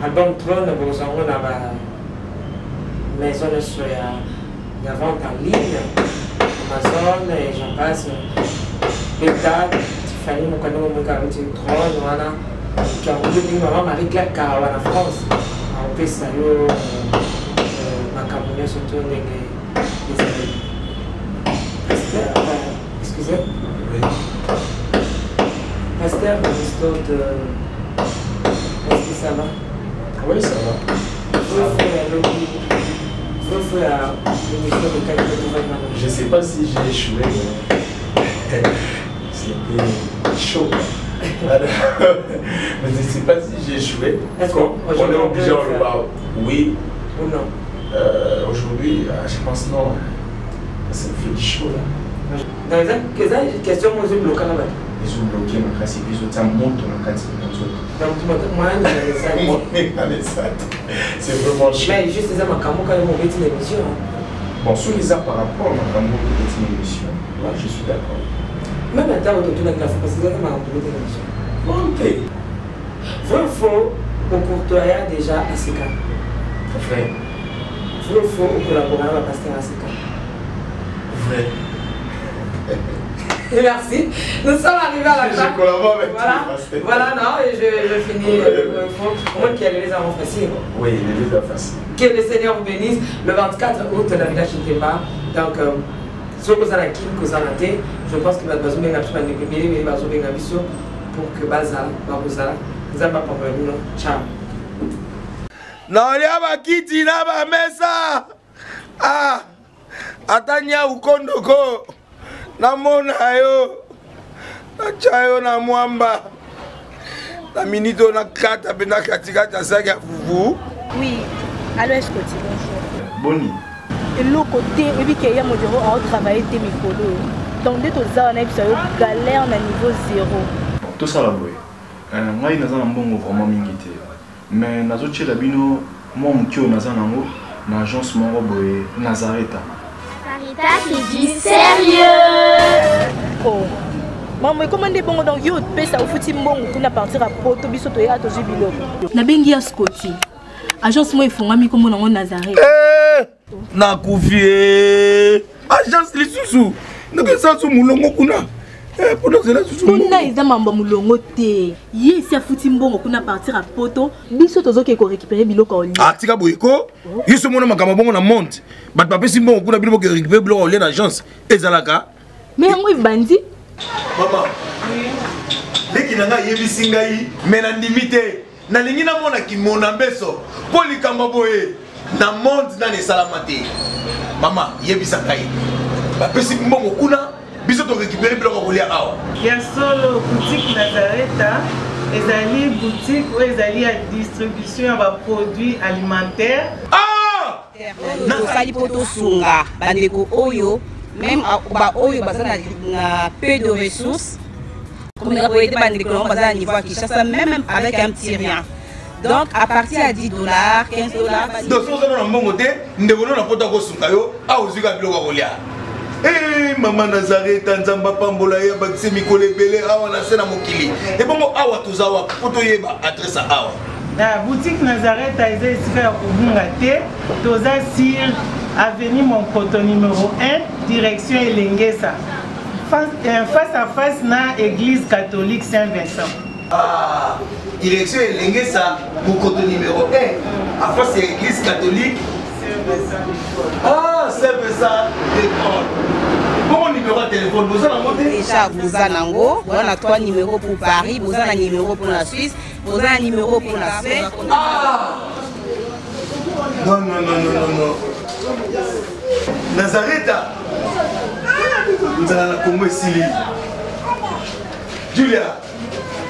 album Trône, vous en dans ma maison sur la vente en ligne, Amazon et j'en passe. Beta, Tiffany Mokoa, Mokoa, Trône, voilà, qui a voulu maman Marie-Claire Karawa en France. On peut saluer ma camonnière surtout les amis. Pasteur, excusez. Oui. Pasteur Aristote, est-ce que ça va? Oui, ça va. Je ne sais pas si j'ai échoué, mais c'était chaud. Mais je ne sais pas si j'ai échoué. Est-ce qu'on est obligé de le voir? Oui. Ou non? Aujourd'hui, je pense non. Ça me fait chaud là. Dans les questions, moi je bloque là-bas. Ils ont bloqué ma classe et puis ils ont monté ma classe. Donc moi, c'est vraiment chaud. Mais juste ça, ma camo quand même on fait une émission. Bon, sur les arts par rapport à ma camo qui est une émission, moi je suis d'accord. Même maintenant, on tourne la classe parce que c'est ma camo une émission. Ok. Vrai ou faux, au courtoyant déjà à Sika. Vrai. Vrai ou faux, au collaborateur à pasteur à Sika. Vrai. Merci. Nous sommes arrivés à la fin. Je collabore avec voilà, non, et je finis. Au moins qu'il y a les armes faciles. Oui, les armes faciles. Que le Seigneur vous bénisse. Le 24 août, la village de Temba. Donc, Si vous avez je pense que vous avez besoin de pour que Baza, ciao. Naolia bakiti na ba mesa. Ah, atanya ukondoko. Namona yo. Nachayo na mwamba. La minute on a 4 pena katikata saga fufu. Oui, allô Escoti, bonjour. Boni. Et l'autre côté, et puis qu'il y a mon bureau à travailler tes micros. Donc dès que tu as un galère à niveau 0. Tout ça là, boy. Moi, il y a un bon vraiment mingité. Mais dans autres la bino, moi mon kio nazan nango, na agence mon boy Nazareta. Sarita qui dit sérieux. Oh. Maman, comment est bon donc yo pesa au fouti mbongo kuna partir à poto biso to ya to jibilo. Na bengi ya Scotty. Agence moi ifungami comme nango Nazareta. Na kufie. Agence lisusu. Ndeke sansu mulongo kuna. Pour nous, ils ont mulongo te. Yesi a fouti mbongo kuna partir à poto. Biso tozo ke ko récupérer biloko oli. Ah tika boyiko. Yiso mona makamba bongo na monte. Bat pape si mbongo kuna biloko ke récupérer biloko oli na agence. Ezalaka. Mais yango ibandi. Maman. Leki nanga yebisi ngai mena ndimite. Na lingi na mona ki mona beso. Poli kamba boye. Na monte na ne salamate. Maman yebisa ngai. Pape si mbongo kuna biso to récupérer biloko kolia awa. Ya solo boutique Nazareta, ezali boutique où ezali à distribution de produits alimentaires. Ah! Nazali poto sunga bandeko oyo même ba oyo bazana na peu de ressources. Comme on a été bandeko bazana niveau Kinshasa même avec un petit rien. Donc à partir à $10, $15. Donc si vous avez un bon côté, nous devons na poto ko sunga yo a ozuka biloko kolia. Eh maman Nazareta nzamba pambola ya bakise mikole belé awa na sena mokili. Et bongo awa tozawa poto yeba adresse awa. La boutique Nazareta est ici à Kobungate, toza sur avenue Monkoto numéro 1, direction Elengesa. Face à face na église catholique Saint-Vincent. Ah, direction Elengesa, Monkoto numéro 1, à face à l'église catholique. Ah, c'est ça, d'accord. Bon numéro de téléphone, vous avez monté déjà, vous avez on a 3 numéros pour Paris, vous avez un numéro pour la Suisse, vous avez un numéro pour la Suisse. Ah non, non, non, non, non, non. Nazareta, vous avez la Congo Sili. Julia,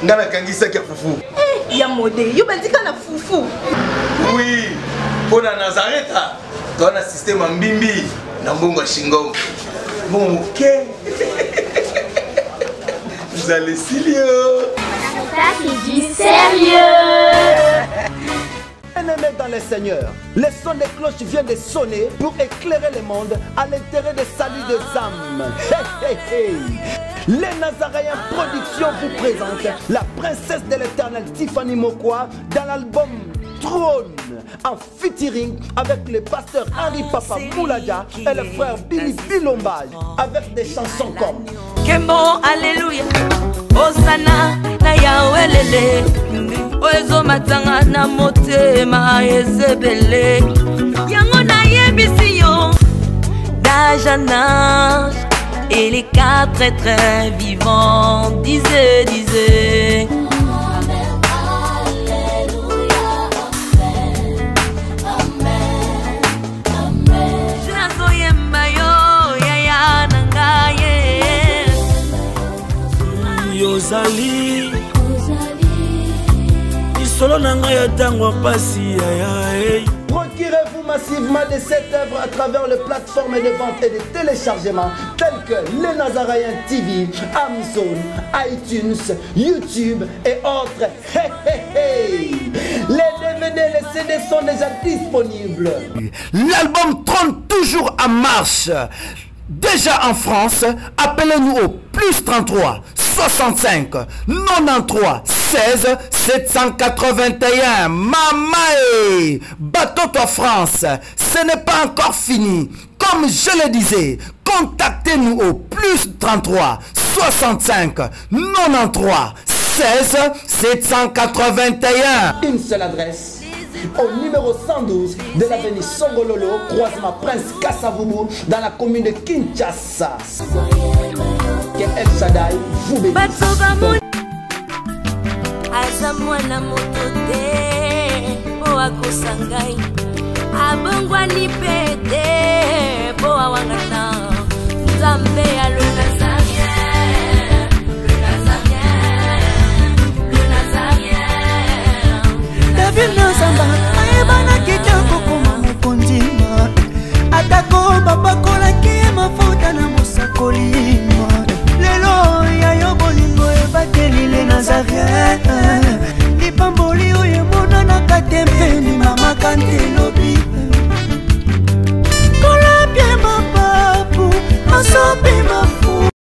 vous avez Kangisa qui a foufou. Eh, ya modé, you ben dit qu'on a foufou. Oui, pour la Nazareta, tu as un système en bimbi, dans Bongo Shingong. Bon, ok. Vous allez Silio. Sarita qui dit sérieux. Bien-aimés dans le Seigneur, le son des cloches vient de sonner pour éclairer le monde à l'intérêt des saluts des âmes. Hey, hey, hey. Les Nazaréens Productions vous présentent la princesse de l'éternel Tiffany Mokwa dans l'album Trône en featuring avec le pasteur Henri Papa Moulaja et le frère Billy Bilombage avec des chansons comme Kembo Alléluia Osana na Yahweh lele Oezo matanga na motema ezebele Yango na yebisi yo d'âge en âge et les 4 êtres vivants disaient Ozali Isolo nanga ya tango pasi ya. Procurez-vous massivement de cette œuvre à travers les plateformes de vente et de téléchargement telles que les Nazaréens TV, Amazon, iTunes, YouTube et autres. Hey, hey, hey. Les DVD, les CD sont déjà disponibles. L'album Trône toujours en marche. Déjà en France, appelez-nous au plus 33 65 93 16 781. Mamae, bateau-toi France, ce n'est pas encore fini. Comme je le disais, contactez-nous au plus 33 65 93 16 781. Une seule adresse, au numéro 112 de l'avenue Songololo, croisement Prince Kassavubu, dans la commune de Kinshasa. Que El Shaddai vous bénisse. Azamwana motote po akosangai abongwani pete po awangana Nzambe ya le Nazarien, le Nazarien, le Nazarien. David Nzamba ayebana kitoko koma mukondima atako babakolaki mafuta na musakolima lelo yayo bolingo ebateli le Nazarien lipamboli oyo emonanaka tempeni mama kantelo